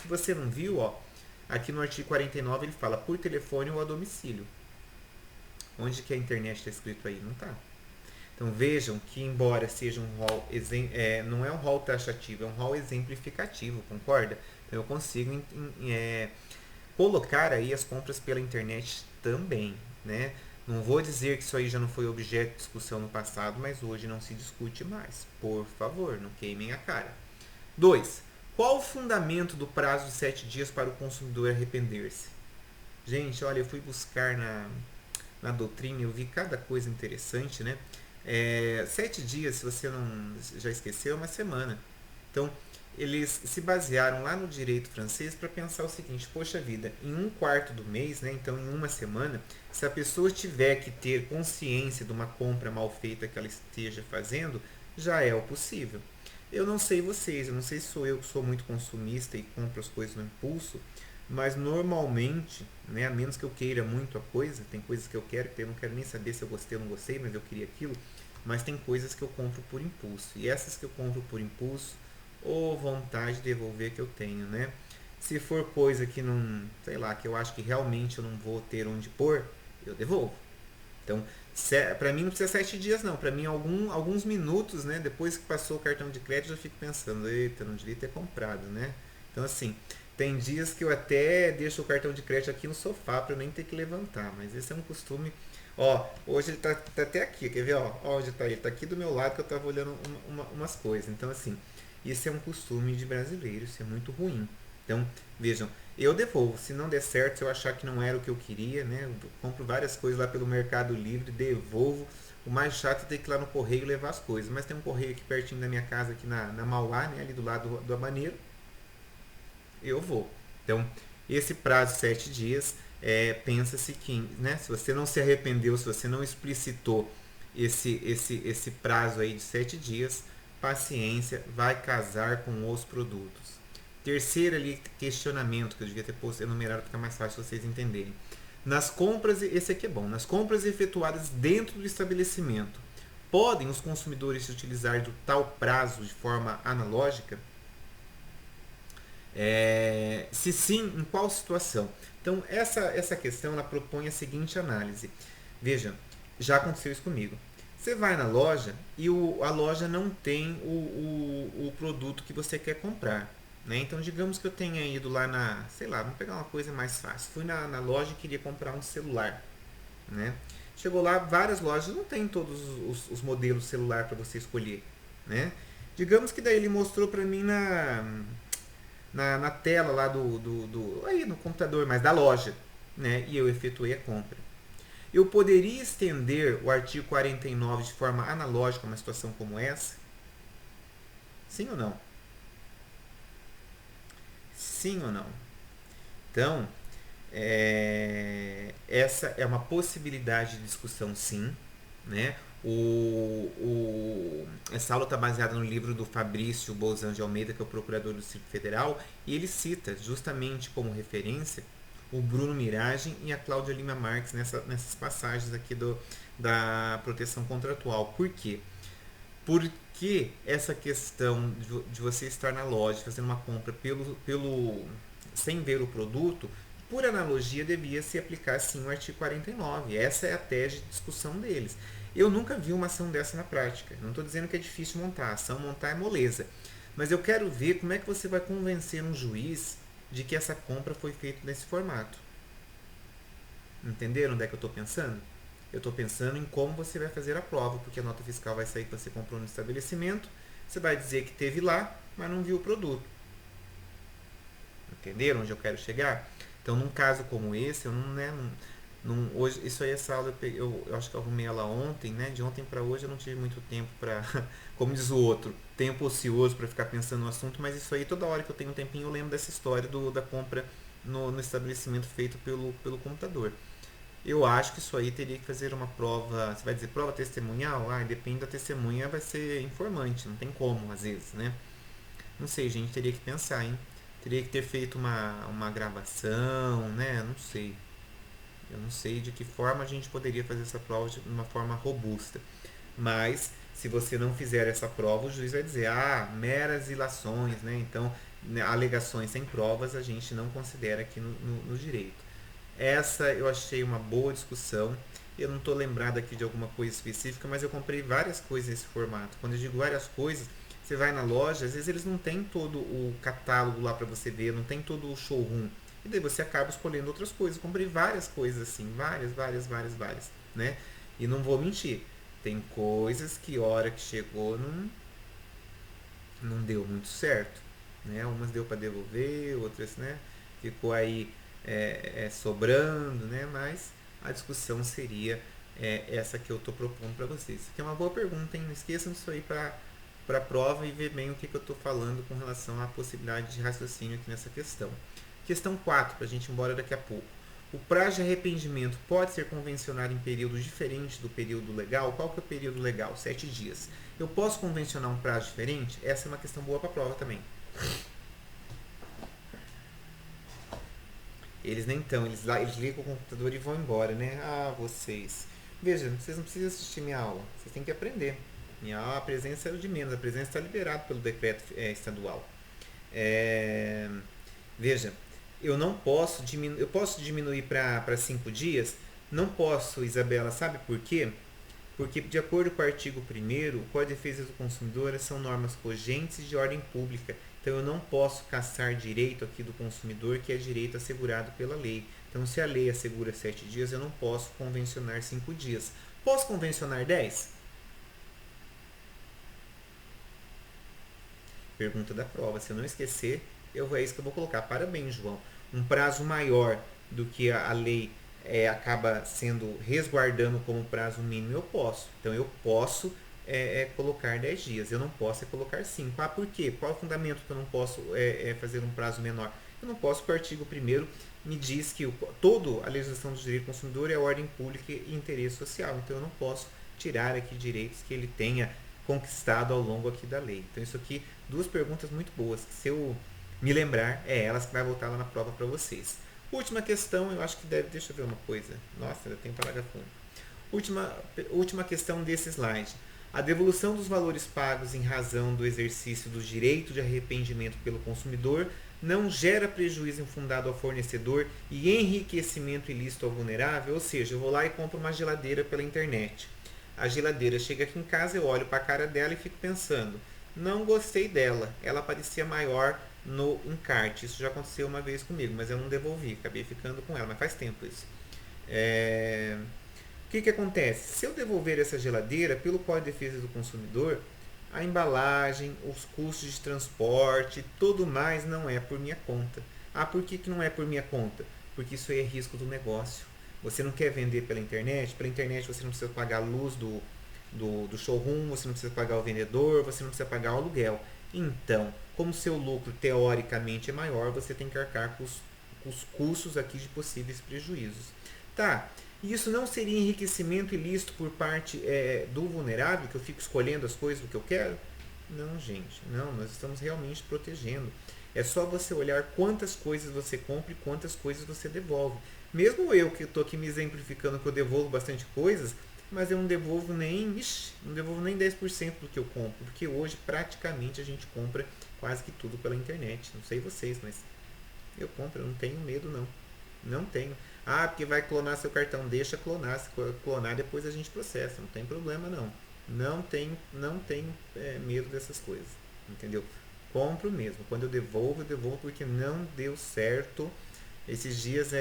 Speaker 1: Se você não viu, ó, aqui no artigo 49 ele fala por telefone ou a domicílio. Onde que a internet está escrito aí? Não está. Então vejam que embora seja um rol, não é um rol taxativo, é um rol exemplificativo, concorda? Então eu consigo colocar aí as compras pela internet também, né? Não vou dizer que isso aí já não foi objeto de discussão no passado, mas hoje não se discute mais. Por favor, não queimem a cara. 2. Qual o fundamento do prazo de 7 dias para o consumidor arrepender-se? Gente, olha, eu fui buscar na doutrina, eu vi cada coisa interessante, né? 7 dias, se você não já esqueceu, é uma semana. Então, eles se basearam lá no direito francês para pensar o seguinte: poxa vida, em um quarto do mês, né, então em uma semana, se a pessoa tiver que ter consciência de uma compra mal feita que ela esteja fazendo, já é o possível. Eu não sei vocês, eu não sei se sou eu que sou muito consumista e compro as coisas no impulso, mas normalmente, né, a menos que eu queira muito a coisa, tem coisas que eu quero, que eu não quero nem saber se eu gostei ou não gostei, mas eu queria aquilo, mas tem coisas que eu compro por impulso. E essas que eu compro por impulso, ou vontade de devolver que eu tenho, né? Se for coisa que não, sei lá, que eu acho que realmente eu não vou ter onde pôr, eu devolvo. Então, para mim não precisa 7 dias não, para mim alguns minutos, né, depois que passou o cartão de crédito eu fico pensando, eita, não devia ter comprado, né? Então assim, tem dias que eu até deixo o cartão de crédito aqui no sofá para eu nem ter que levantar, mas esse é um costume. Ó, hoje ele tá até aqui, quer ver, ó onde tá ele? Tá aqui do meu lado que eu tava olhando umas coisas. Então assim, isso é um costume de brasileiro, isso é muito ruim. Então, vejam, eu devolvo. Se não der certo, se eu achar que não era o que eu queria, né? Eu compro várias coisas lá pelo Mercado Livre, devolvo. O mais chato é ter que ir lá no correio levar as coisas. Mas tem um correio aqui pertinho da minha casa, aqui na Mauá, né? Ali do lado do Abaneiro. Eu vou. Então, esse prazo, 7 dias, pensa-se que, né? Se você não se arrependeu, se você não explicitou esse prazo aí de 7 dias, paciência, vai casar com os produtos. Terceiro ali, questionamento, que eu devia ter posto enumerado para ficar mais fácil vocês entenderem. Nas compras, esse aqui é bom, nas compras efetuadas dentro do estabelecimento, podem os consumidores utilizar do tal prazo de forma analógica? Se sim, em qual situação? Então, essa questão ela propõe a seguinte análise. Veja, já aconteceu isso comigo. Você vai na loja e a loja não tem o produto que você quer comprar. Né? Então, digamos que eu tenha ido lá sei lá, vamos pegar uma coisa mais fácil. Fui na loja e queria comprar um celular. Né? Chegou lá, várias lojas não tem todos os modelos de celular para você escolher. Né? Digamos que daí ele mostrou para mim na tela lá aí no computador, mas da loja, né? E eu efetuei a compra. Eu poderia estender o artigo 49 de forma analógica a uma situação como essa? Sim ou não? Sim ou não? Então, essa é uma possibilidade de discussão, sim. Né? Essa aula está baseada no livro do Fabrício Bolzan de Almeida, que é o procurador do Distrito Federal, e ele cita justamente como referência o Bruno Miragem e a Cláudia Lima Marques nessas passagens aqui da proteção contratual. Por quê? Porque essa questão de você estar na loja fazendo uma compra sem ver o produto, por analogia, devia se aplicar sim o artigo 49. Essa é a tese de discussão deles. Eu nunca vi uma ação dessa na prática. Não estou dizendo que é difícil montar. A ação montar é moleza. Mas eu quero ver como é que você vai convencer um juiz de que essa compra foi feita nesse formato. Entenderam onde é que eu estou pensando? Eu estou pensando em como você vai fazer a prova, porque a nota fiscal vai sair que você comprou no estabelecimento, você vai dizer que teve lá, mas não viu o produto. Entenderam onde eu quero chegar? Então, num caso como esse, eu hoje, isso aí, essa aula, eu acho que eu arrumei ela ontem, né? De ontem para hoje eu não tive muito tempo para, como diz o outro, tempo ocioso para ficar pensando no assunto, mas isso aí, toda hora que eu tenho um tempinho, eu lembro dessa história da compra no estabelecimento feito pelo computador. Eu acho que isso aí teria que fazer uma prova. Você vai dizer prova testemunhal? Depende da testemunha, vai ser informante, não tem como, às vezes, né? Não sei, gente, teria que pensar, hein? Teria que ter feito uma gravação, né? Não sei. Eu não sei de que forma a gente poderia fazer essa prova de uma forma robusta. Mas, se você não fizer essa prova, o juiz vai dizer, meras ilações, né? Então, alegações sem provas a gente não considera aqui no direito. Essa eu achei uma boa discussão. Eu não estou lembrado aqui de alguma coisa específica, mas eu comprei várias coisas nesse formato. Quando eu digo várias coisas, você vai na loja, às vezes eles não têm todo o catálogo lá para você ver, não tem todo o showroom. E daí você acaba escolhendo outras coisas. Eu comprei várias coisas assim, várias, né? E não vou mentir, tem coisas que hora que chegou não deu muito certo, né? Umas deu para devolver, outras, né? Ficou aí sobrando, né? Mas a discussão seria essa que eu estou propondo para vocês. Isso aqui é uma boa pergunta, hein? Não esqueçam disso aí para a prova e ver bem o que eu estou falando com relação à possibilidade de raciocínio aqui nessa questão. Questão 4, para a gente ir embora daqui a pouco. O prazo de arrependimento pode ser convencionado em períodos diferentes do período legal? Qual que é o período legal? 7 dias. Eu posso convencionar um prazo diferente? Essa é uma questão boa para a prova também. Eles nem estão, eles ligam o computador e vão embora, né? Vocês. Veja, vocês não precisam assistir minha aula, vocês têm que aprender. Minha aula, a presença é o de menos, a presença está liberada pelo decreto estadual. Veja, eu não posso diminuir, eu posso diminuir para 5 dias? Não posso, Isabela, sabe por quê? Porque, de acordo com o artigo 1º, o Código de Defesa do Consumidor são normas cogentes e de ordem pública. Então, eu não posso caçar direito aqui do consumidor, que é direito assegurado pela lei. Então, se a lei assegura 7 dias, eu não posso convencionar 5 dias. Posso convencionar 10? Pergunta da prova. Se eu não esquecer, é isso que eu vou colocar. Parabéns, João. Um prazo maior do que a lei acaba sendo resguardando como prazo mínimo, eu posso. Então, eu posso colocar 10 dias. Eu não posso colocar 5. Ah, por quê? Qual é o fundamento que eu não posso fazer um prazo menor? Eu não posso, porque o artigo 1º me diz que toda a legislação do direito do consumidor é ordem pública e interesse social. Então, eu não posso tirar aqui direitos que ele tenha conquistado ao longo aqui da lei. Então, isso aqui, duas perguntas muito boas, que se eu me lembrar, é elas que vai voltar lá na prova para vocês. Última questão, eu acho que deve... Deixa eu ver uma coisa. Nossa, ainda tem parágrafo 1. Última questão desse slide. A devolução dos valores pagos em razão do exercício do direito de arrependimento pelo consumidor não gera prejuízo infundado ao fornecedor e enriquecimento ilícito ao vulnerável, ou seja, eu vou lá e compro uma geladeira pela internet. A geladeira chega aqui em casa, eu olho para a cara dela e fico pensando, não gostei dela, ela parecia maior no encarte. Isso já aconteceu uma vez comigo, mas eu não devolvi, acabei ficando com ela, mas faz tempo isso. O que acontece? Se eu devolver essa geladeira, pelo Código de Defesa do Consumidor, a embalagem, os custos de transporte, tudo mais não é por minha conta. Ah, por que não é por minha conta? Porque isso aí é risco do negócio. Você não quer vender pela internet você não precisa pagar a luz do showroom, você não precisa pagar o vendedor, você não precisa pagar o aluguel. Então, como seu lucro teoricamente é maior, você tem que arcar com os custos aqui de possíveis prejuízos. Tá, e isso não seria enriquecimento ilícito por parte do vulnerável, que eu fico escolhendo as coisas do que eu quero? Não, gente, não, nós estamos realmente protegendo. É só você olhar quantas coisas você compra e quantas coisas você devolve. Mesmo eu que estou aqui me exemplificando que eu devolvo bastante coisas, mas eu não devolvo nem 10% do que eu compro, porque hoje praticamente a gente compra quase que tudo pela internet. Não sei vocês, mas eu compro, eu não tenho medo não. Não tenho. Ah, porque vai clonar seu cartão, deixa clonar, se clonar depois a gente processa, não tem problema não. Não tenho medo dessas coisas, entendeu? Compro mesmo. Quando eu devolvo porque não deu certo. Esses dias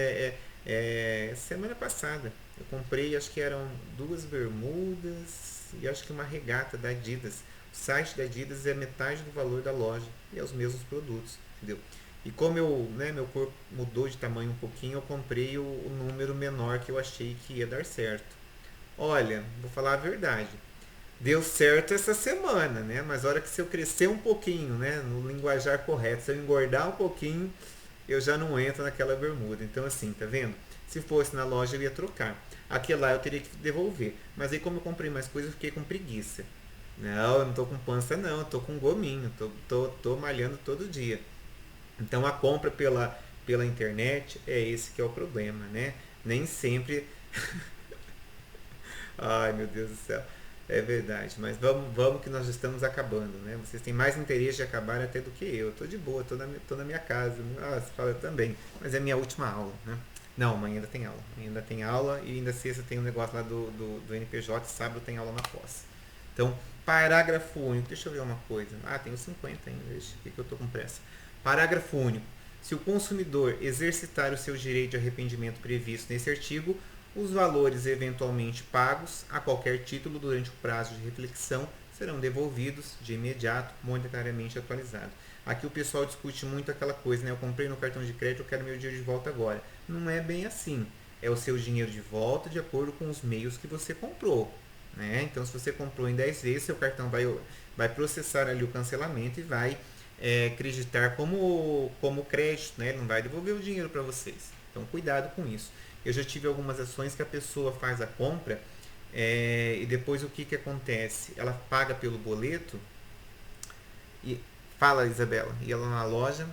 Speaker 1: semana passada eu comprei, acho que eram 2 bermudas e acho que uma regata da Adidas. O site da Adidas é metade do valor da loja e é os mesmos produtos, entendeu? E como meu corpo mudou de tamanho um pouquinho, eu comprei o número menor que eu achei que ia dar certo. Olha, vou falar a verdade. Deu certo essa semana, né? Mas a hora que se eu crescer um pouquinho, né? No linguajar correto, se eu engordar um pouquinho, eu já não entro naquela bermuda. Então assim, tá vendo? Se fosse na loja eu ia trocar. Aqui lá eu teria que devolver. Mas aí como eu comprei mais coisas, eu fiquei com preguiça. Não, eu não tô com pança não, eu tô com gominho. Tô malhando todo dia. Então a compra pela internet é esse que é o problema, né? Nem sempre... Ai meu Deus do céu. É verdade, mas vamos que nós estamos acabando, né? Vocês têm mais interesse de acabar até do que eu. Tô de boa, tô na minha casa. Ah, você fala também. Mas é minha última aula, né? Não, amanhã ainda tem aula. Amanhã ainda tem aula e ainda sexta tem um negócio lá do NPJ, sábado tem aula na pós. Então, parágrafo único. Deixa eu ver uma coisa. Ah, tenho 50 ainda. Deixa, por que eu tô com pressa? Parágrafo único. Se o consumidor exercitar o seu direito de arrependimento previsto nesse artigo, os valores eventualmente pagos a qualquer título durante o prazo de reflexão serão devolvidos de imediato, monetariamente atualizado. Aqui o pessoal discute muito aquela coisa, né? Eu comprei no cartão de crédito, eu quero meu dinheiro de volta agora. Não é bem assim. É o seu dinheiro de volta de acordo com os meios que você comprou. Né? Então, se você comprou em 10 vezes, seu cartão vai processar ali o cancelamento e vai acreditar como crédito. Né? Ele não vai devolver o dinheiro para vocês. Então, cuidado com isso. Eu já tive algumas ações que a pessoa faz a compra e depois o que acontece? Ela paga pelo boleto e fala, Isabela, e ela na loja.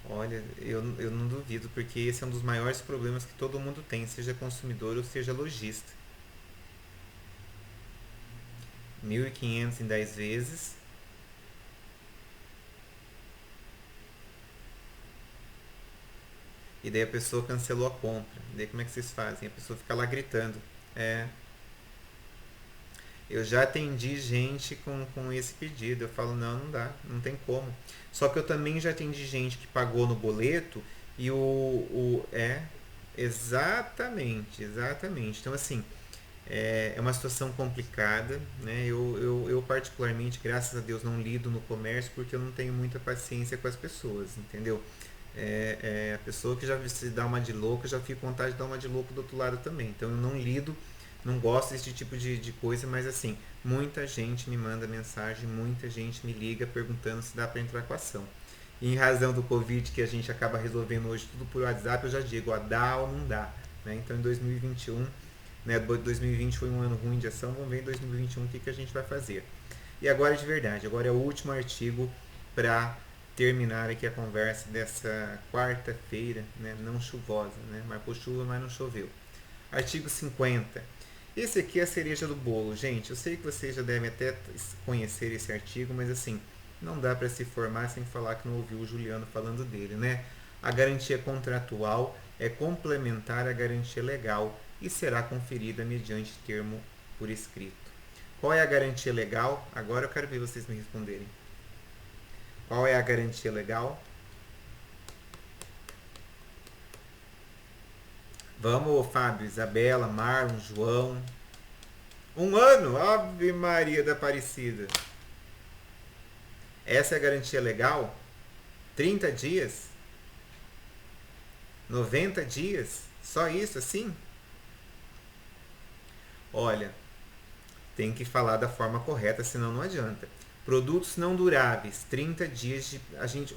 Speaker 1: Olha, eu não duvido, porque esse é um dos maiores problemas que todo mundo tem, seja consumidor ou seja lojista. 1.500 em 10 vezes. E daí a pessoa cancelou a compra. E daí como é que vocês fazem? A pessoa fica lá gritando. Eu já atendi gente com esse pedido. Eu falo, não dá, não tem como. Só que eu também já atendi gente que pagou no boleto e exatamente. Então assim, é uma situação complicada, né? Eu particularmente, graças a Deus, não lido no comércio porque eu não tenho muita paciência com as pessoas, entendeu? A pessoa que já se dá uma de louco, já fica com vontade de dar uma de louco do outro lado também. Então eu não lido, não gosto desse tipo de coisa, mas assim, muita gente me manda mensagem, muita gente me liga perguntando se dá para entrar com a ação. E em razão do Covid, que a gente acaba resolvendo hoje tudo por WhatsApp, eu já digo, dá ou não dá. Né? Então em 2021, né, 2020 foi um ano ruim de ação, vamos ver em 2021 o que a gente vai fazer. E agora de verdade, agora é o último artigo para terminar aqui a conversa dessa quarta-feira, né, não chuvosa, né, marcou chuva, mas não choveu. Artigo 50. Esse aqui é a cereja do bolo, gente. Eu sei que vocês já devem até conhecer esse artigo, mas assim, não dá para se formar sem falar que não ouviu o Juliano falando dele, né? A garantia contratual é complementar à garantia legal e será conferida mediante termo por escrito. Qual é a garantia legal? Agora eu quero ver vocês me responderem. Qual é a garantia legal? Vamos, Fábio, Isabela, Marlon, João. 1 ano? Ave Maria da Aparecida. Essa é a garantia legal? 30 dias? 90 dias? Só isso assim? Olha, tem que falar da forma correta, senão não adianta. Produtos não duráveis, 30 dias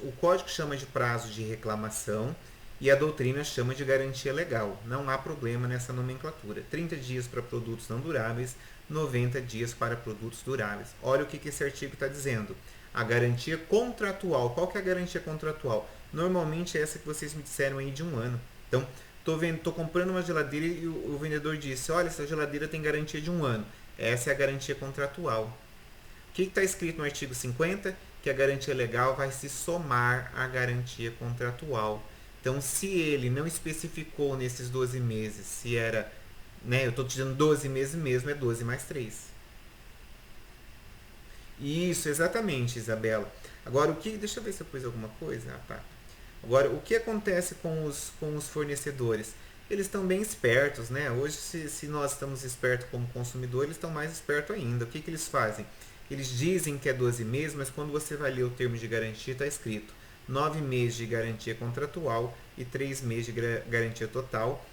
Speaker 1: o código chama de prazo de reclamação e a doutrina chama de garantia legal. Não há problema nessa nomenclatura. 30 dias para produtos não duráveis, 90 dias para produtos duráveis. Olha o que esse artigo está dizendo. A garantia contratual. Qual que é a garantia contratual? Normalmente é essa que vocês me disseram aí de 1 ano. Então, estou comprando uma geladeira e o vendedor disse, olha, essa geladeira tem garantia de 1 ano. Essa é a garantia contratual. O que está escrito no artigo 50? Que a garantia legal vai se somar à garantia contratual. Então, se ele não especificou nesses 12 meses, se era, né, eu estou te dizendo 12 meses mesmo, é 12 mais 3. Isso, exatamente, Isabela. Agora, deixa eu ver se eu pus alguma coisa. Tá. Agora, o que acontece com os fornecedores? Eles estão bem espertos, né? Hoje, se nós estamos espertos como consumidor, eles estão mais espertos ainda. O que eles fazem? Eles dizem que é 12 meses, mas quando você vai ler o termo de garantia, está escrito 9 meses de garantia contratual e 3 meses de garantia total,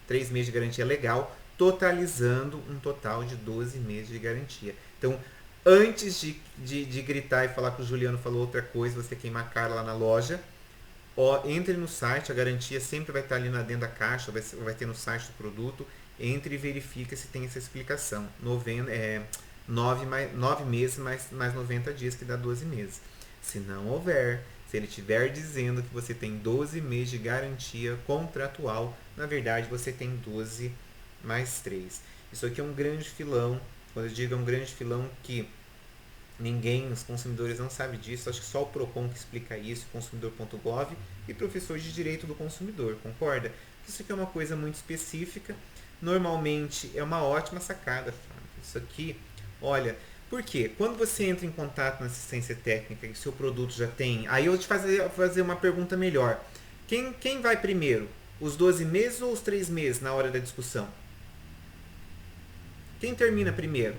Speaker 1: 3 meses de garantia legal, totalizando um total de 12 meses de garantia. Então, antes de gritar e falar que o Juliano falou outra coisa, você queimar a cara lá na loja, entre no site, a garantia sempre vai estar ali dentro da caixa, vai ter no site do produto, entre e verifica se tem essa explicação. 9 meses mais 90 dias, que dá 12 meses. Se não houver, se ele estiver dizendo que você tem 12 meses de garantia contratual, na verdade você tem 12 mais 3. Isso aqui é um grande filão. Quando eu digo é um grande filão que os consumidores não sabem disso, acho que só o Procon que explica isso, consumidor.gov e professor de direito do consumidor, concorda? Isso aqui é uma coisa muito específica, normalmente é uma ótima sacada, isso aqui. Olha, por quê? Quando você entra em contato na assistência técnica e seu produto já tem... Aí eu vou te fazer uma pergunta melhor. Quem vai primeiro? Os 12 meses ou os 3 meses na hora da discussão? Quem termina primeiro?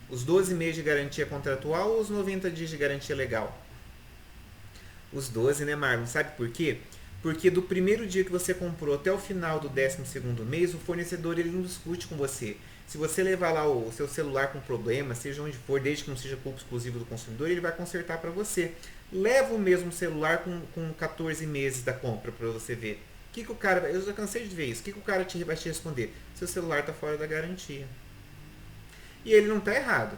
Speaker 1: Os 12 meses de garantia contratual ou os 90 dias de garantia legal? Os 12, né, Marlon? Sabe por quê? Porque do primeiro dia que você comprou até o final do 12º mês, o fornecedor ele não discute com você. Se você levar lá o seu celular com problema, seja onde for, desde que não seja culpa exclusiva do consumidor, ele vai consertar para você. Leva o mesmo celular com 14 meses da compra para você ver. Que o cara, eu já cansei de ver isso. O que o cara vai te responder? Seu celular está fora da garantia. E ele não está errado.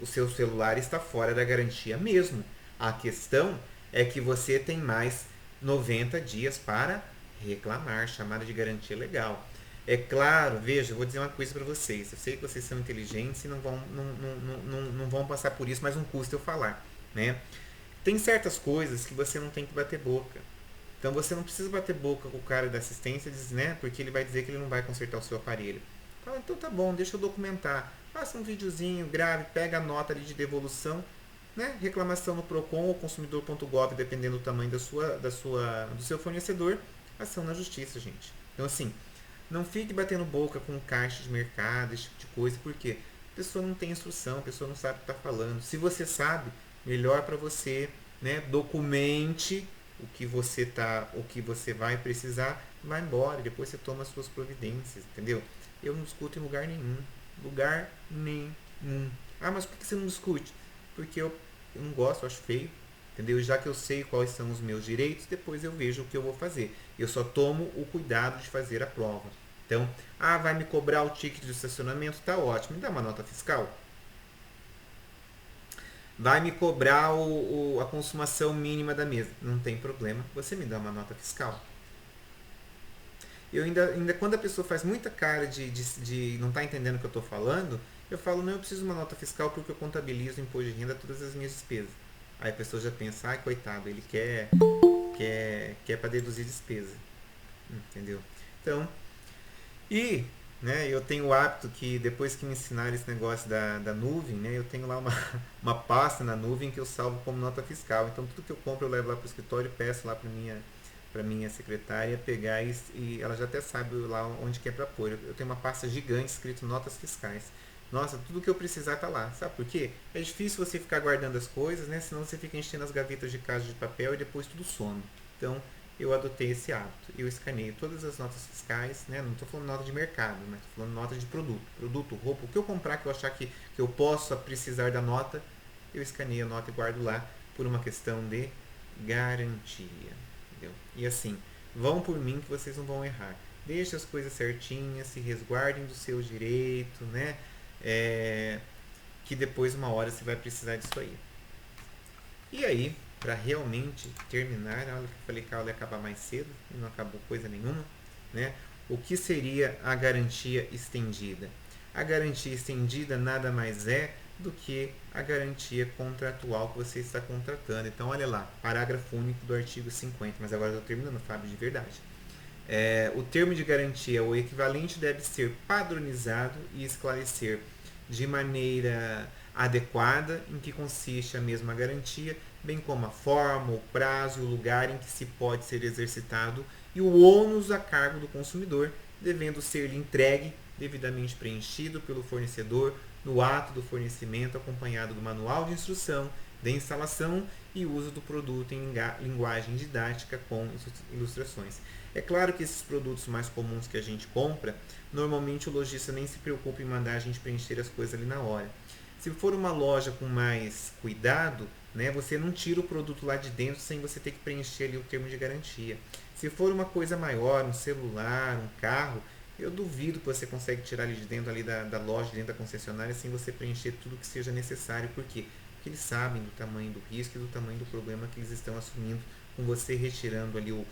Speaker 1: O seu celular está fora da garantia mesmo. A questão é que você tem mais 90 dias para reclamar, chamada de garantia legal. É claro, veja, eu vou dizer uma coisa para vocês. Eu sei que vocês são inteligentes e não vão passar por isso, mas não custa eu falar, né? Tem certas coisas que você não tem que bater boca. Então você não precisa bater boca com o cara da assistência, né? Porque ele vai dizer que ele não vai consertar o seu aparelho. Fala, então tá bom, deixa eu documentar. Faça um videozinho, grave, pega a nota ali de devolução, né? Reclamação no Procon ou consumidor.gov, dependendo do tamanho do seu fornecedor, ação na justiça, gente. Então assim, não fique batendo boca com caixa de mercado, esse tipo de coisa, porque a pessoa não tem instrução, a pessoa não sabe o que está falando. Se você sabe, melhor para você, né? Documente o que você vai precisar, vai embora, depois você toma as suas providências, entendeu? Eu não discuto em lugar nenhum. Ah, mas por que você não discute? Porque eu não gosto, eu acho feio, entendeu? Já que eu sei quais são os meus direitos, depois eu vejo o que eu vou fazer. Eu só tomo o cuidado de fazer a prova. Então, vai me cobrar o ticket de estacionamento? Tá ótimo, me dá uma nota fiscal. Vai me cobrar a consumação mínima da mesa? Não tem problema, você me dá uma nota fiscal. Eu ainda quando a pessoa faz muita cara de não tá entendendo o que eu estou falando, eu falo, não, eu preciso de uma nota fiscal porque eu contabilizo imposto de renda todas as minhas despesas. Aí a pessoa já pensa, ai coitado, ele quer para deduzir despesa. Entendeu? Então, né, eu tenho o hábito que depois que me ensinaram esse negócio da nuvem, né, eu tenho lá uma pasta na nuvem que eu salvo como nota fiscal. Então tudo que eu compro eu levo lá para o escritório e peço lá para minha secretária pegar e ela já até sabe lá onde que é para pôr. Eu tenho uma pasta gigante escrito notas fiscais. Nossa, tudo que eu precisar tá lá. Sabe por quê? É difícil você ficar guardando as coisas, né? Senão você fica enchendo as gavetas de casa de papel e depois tudo some. Então, eu adotei esse hábito. Eu escaneio todas as notas fiscais, né? Não estou falando nota de mercado, mas estou falando nota de produto. Produto, roupa, o que eu comprar que eu achar que eu possa precisar da nota, eu escaneio a nota e guardo lá por uma questão de garantia. Entendeu? E assim, vão por mim que vocês não vão errar. Deixe as coisas certinhas, se resguardem do seu direito, né? Que depois uma hora você vai precisar disso aí. E aí, para realmente terminar, olha que eu falei que a aula ia acabar mais cedo e não acabou coisa nenhuma, né? O que seria a garantia estendida? A garantia estendida nada mais é do que a garantia contratual que você está contratando. Então, olha lá, parágrafo único do artigo 50, mas agora eu estou terminando, Fábio, de verdade. O termo de garantia, o equivalente, deve ser padronizado e esclarecer de maneira adequada em que consiste a mesma garantia, bem como a forma, o prazo e o lugar em que se pode ser exercitado e o ônus a cargo do consumidor, devendo ser-lhe entregue, devidamente preenchido pelo fornecedor no ato do fornecimento, acompanhado do manual de instrução, de instalação e uso do produto em linguagem didática com ilustrações. É claro que esses produtos mais comuns que a gente compra, normalmente o lojista nem se preocupa em mandar a gente preencher as coisas ali na hora. Se for uma loja com mais cuidado, né, você não tira o produto lá de dentro sem você ter que preencher ali o termo de garantia. Se for uma coisa maior, um celular, um carro, eu duvido que você consegue tirar ali de dentro ali da loja, dentro da concessionária, sem você preencher tudo que seja necessário. Por quê? Porque eles sabem do tamanho do risco e do tamanho do problema que eles estão assumindo com você retirando ali o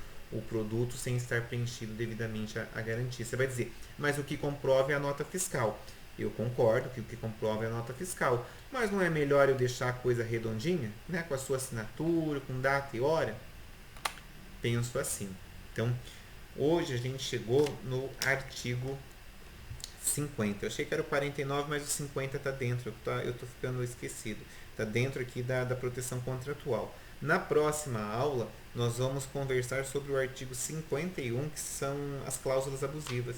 Speaker 1: produto sem estar preenchido devidamente a garantia. Você vai dizer, mas o que comprova é a nota fiscal. Eu concordo que o que comprova é a nota fiscal, mas não é melhor eu deixar a coisa redondinha, né, com a sua assinatura, com data e hora? Penso assim. Então, hoje a gente chegou no artigo 50. Eu achei que era o 49, mas o 50 está dentro. Eu estou ficando esquecido. Está dentro aqui da proteção contratual. Na próxima aula, nós vamos conversar sobre o artigo 51, que são as cláusulas abusivas.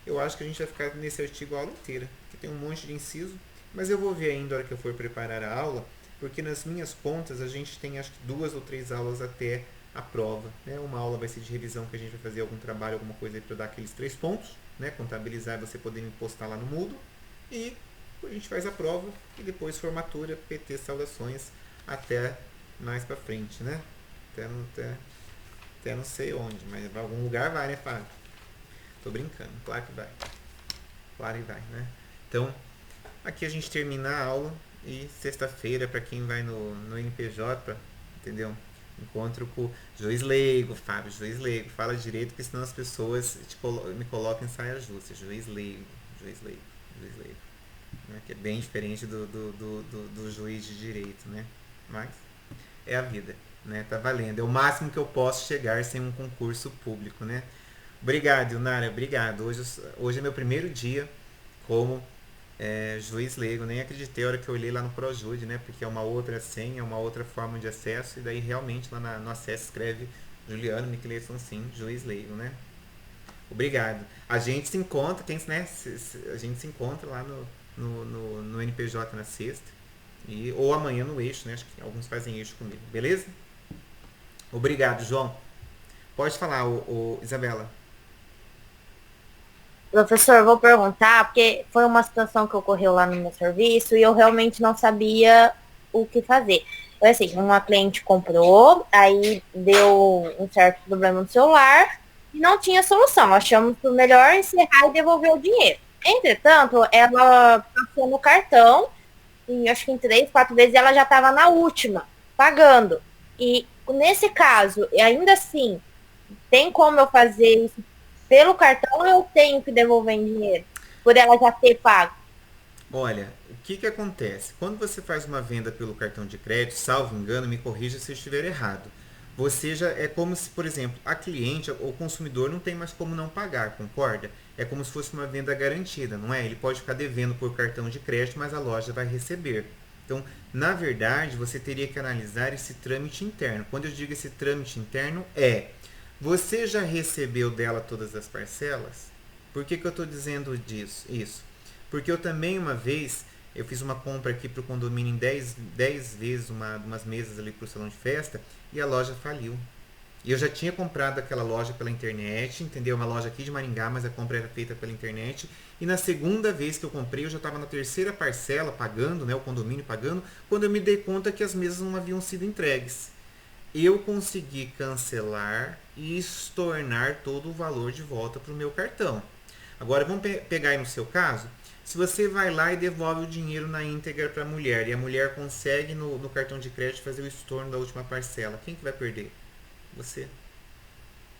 Speaker 1: Eu acho que a gente vai ficar nesse artigo a aula inteira, que tem um monte de inciso, mas eu vou ver ainda na hora que eu for preparar a aula, porque nas minhas contas a gente tem acho que 2 ou 3 aulas até a prova. Né? Uma aula vai ser de revisão, que a gente vai fazer algum trabalho, alguma coisa para dar aqueles 3 pontos, né? Contabilizar, você poder me postar lá no Moodle, e a gente faz a prova e depois formatura, PT, saudações, até mais para frente, né? Até não sei onde, mas para algum lugar vai, né, Fábio? Tô brincando, claro que vai. Claro que vai, né? Então, aqui a gente termina a aula e sexta-feira, para quem vai no NPJ, entendeu? Encontro com o juiz leigo, Fábio, juiz leigo, fala direito, porque senão as pessoas me colocam em saia justa. Juiz leigo, juiz leigo, juiz leigo. Né? Que é bem diferente do juiz de direito, né? Mas é a vida, né? Tá valendo. É o máximo que eu posso chegar sem um concurso público, né? Obrigado, Nara, obrigado. Hoje é meu primeiro dia como juiz leigo. Nem acreditei a hora que eu olhei lá no Projude, né? Porque é uma outra senha, uma outra forma de acesso. E daí realmente lá no acesso escreve Juliano Michelson, sim, juiz leigo, né? Obrigado. A gente se encontra, né? A gente se encontra lá no NPJ na sexta. Ou amanhã no eixo, né? Acho que alguns fazem eixo comigo. Beleza? Obrigado, João. Pode falar, Isabela.
Speaker 3: Professor, vou perguntar, porque foi uma situação que ocorreu lá no meu serviço e eu realmente não sabia o que fazer. Foi assim, uma cliente comprou, aí deu um certo problema no celular e não tinha solução. Achamos por melhor encerrar e devolver o dinheiro. Entretanto, ela passou no cartão e acho que em 3, 4 vezes ela já estava na última, pagando. E nesse caso, ainda assim, tem como eu fazer isso pelo cartão ou eu tenho que devolver em dinheiro? Por ela já ter pago.
Speaker 1: Olha, o que acontece? Quando você faz uma venda pelo cartão de crédito, salvo engano, me corrija se eu estiver errado. Você já é como se, por exemplo, a cliente ou o consumidor não tem mais como não pagar, concorda? É como se fosse uma venda garantida, não é? Ele pode ficar devendo por cartão de crédito, mas a loja vai receber. Então, na verdade, você teria que analisar esse trâmite interno. Quando eu digo esse trâmite interno, você já recebeu dela todas as parcelas? Por que eu estou dizendo isso? Porque eu também uma vez, eu fiz uma compra aqui para o condomínio em 10 vezes, umas mesas ali para o salão de festa, e a loja faliu. E eu já tinha comprado aquela loja pela internet, entendeu? Uma loja aqui de Maringá, mas a compra era feita pela internet. E na segunda vez que eu comprei, eu já estava na terceira parcela pagando, né? O condomínio pagando, quando eu me dei conta que as mesas não haviam sido entregues. Eu consegui cancelar e estornar todo o valor de volta para o meu cartão. Agora vamos pegar aí no seu caso. Se você vai lá e devolve o dinheiro na íntegra para a mulher e a mulher consegue no cartão de crédito fazer o estorno da última parcela, quem que vai perder? Você.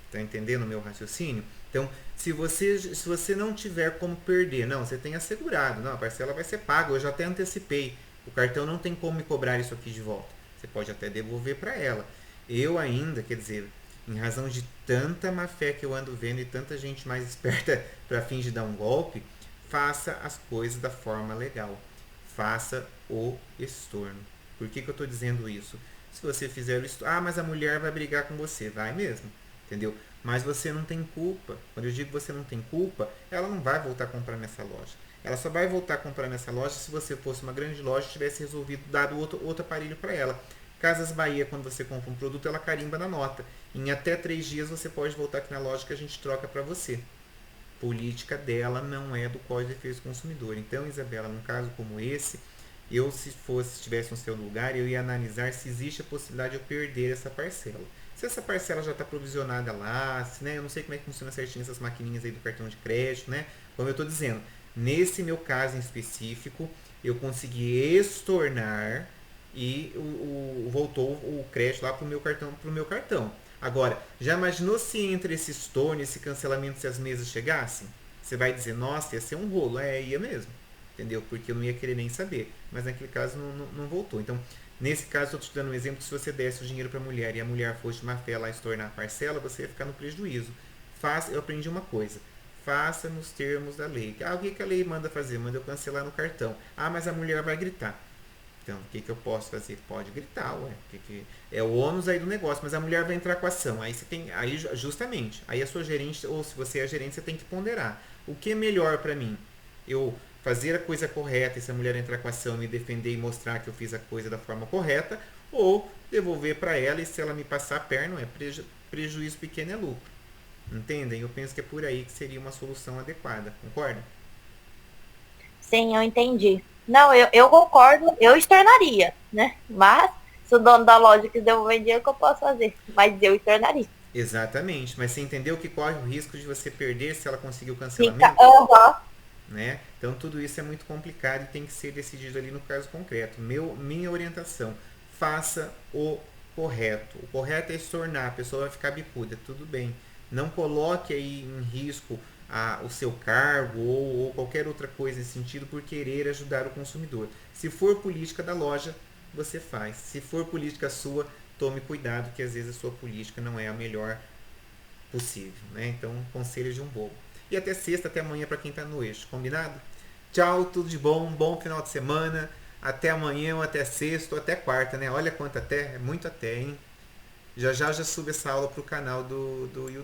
Speaker 1: Está entendendo o meu raciocínio? Então, se você não tiver como perder, não, você tem assegurado, não, a parcela vai ser paga, eu já até antecipei, o cartão não tem como me cobrar isso aqui de volta. Você pode até devolver para ela. Eu ainda, quer dizer, em razão de tanta má fé que eu ando vendo e tanta gente mais esperta para fins de dar um golpe, faça as coisas da forma legal. Faça o estorno. Por que eu estou dizendo isso? Se você fizer o estorno, mas a mulher vai brigar com você. Vai mesmo, entendeu? Mas você não tem culpa. Quando eu digo que você não tem culpa, ela não vai voltar a comprar nessa loja. Ela só vai voltar a comprar nessa loja se você fosse uma grande loja e tivesse resolvido dado outro aparelho para ela. Casas Bahia, quando você compra um produto, ela carimba na nota. Em até 3 dias você pode voltar aqui na loja que a gente troca para você. Política dela não é do Código de Defesa do Consumidor. Então, Isabela, num caso como esse, eu se estivesse no seu lugar, eu ia analisar se existe a possibilidade de eu perder essa parcela. Se essa parcela já está provisionada lá, se, né, eu não sei como é que funciona certinho essas maquininhas aí do cartão de crédito, né? Como eu estou dizendo, nesse meu caso em específico, eu consegui estornar e voltou o crédito lá para o meu cartão. Agora, já imaginou se entre esse estorno e esse cancelamento, se as mesas chegassem? Você vai dizer, nossa, ia ser um rolo. Ia mesmo. Entendeu? Porque eu não ia querer nem saber. Mas naquele caso não voltou. Então, nesse caso, estou te dando um exemplo que se você desse o dinheiro para a mulher e a mulher fosse de má fé lá estornar a parcela, você ia ficar no prejuízo. Eu aprendi uma coisa. Faça nos termos da lei. O que a lei manda fazer? Manda eu cancelar no cartão. Mas a mulher vai gritar. Então, o que eu posso fazer? Pode gritar, é o ônus aí do negócio, mas a mulher vai entrar com a ação. Aí você tem, justamente, aí a sua gerente, ou se você é a gerente, você tem que ponderar. O que é melhor para mim? Eu fazer a coisa correta e se a mulher entrar com a ação, me defender e mostrar que eu fiz a coisa da forma correta, ou devolver para ela e se ela me passar a perna, prejuízo pequeno é lucro. Entendem? Eu penso que é por aí que seria uma solução adequada. Concorda?
Speaker 3: Sim, eu entendi. Não, eu concordo, eu externaria, né? Mas, se o dono da loja quiser devolver dinheiro, que eu posso fazer? Mas eu externaria.
Speaker 1: Exatamente. Mas você entendeu que corre o risco de você perder se ela conseguir o cancelamento? Né? Então, tudo isso é muito complicado e tem que ser decidido ali no caso concreto. Minha orientação, faça o correto. O correto é estornar, a pessoa vai ficar bicuda, tudo bem. Não coloque aí em risco o seu cargo ou qualquer outra coisa nesse sentido por querer ajudar o consumidor. Se for política da loja, você faz. Se for política sua, tome cuidado, que às vezes a sua política não é a melhor possível, né? Então, conselho de um bobo. E até sexta, até amanhã para quem está no eixo, combinado? Tchau, tudo de bom, bom final de semana. Até amanhã, ou até sexta, ou até quarta, né? Olha quanto até, é muito até, hein? Já já sube essa aula pro canal do YouTube.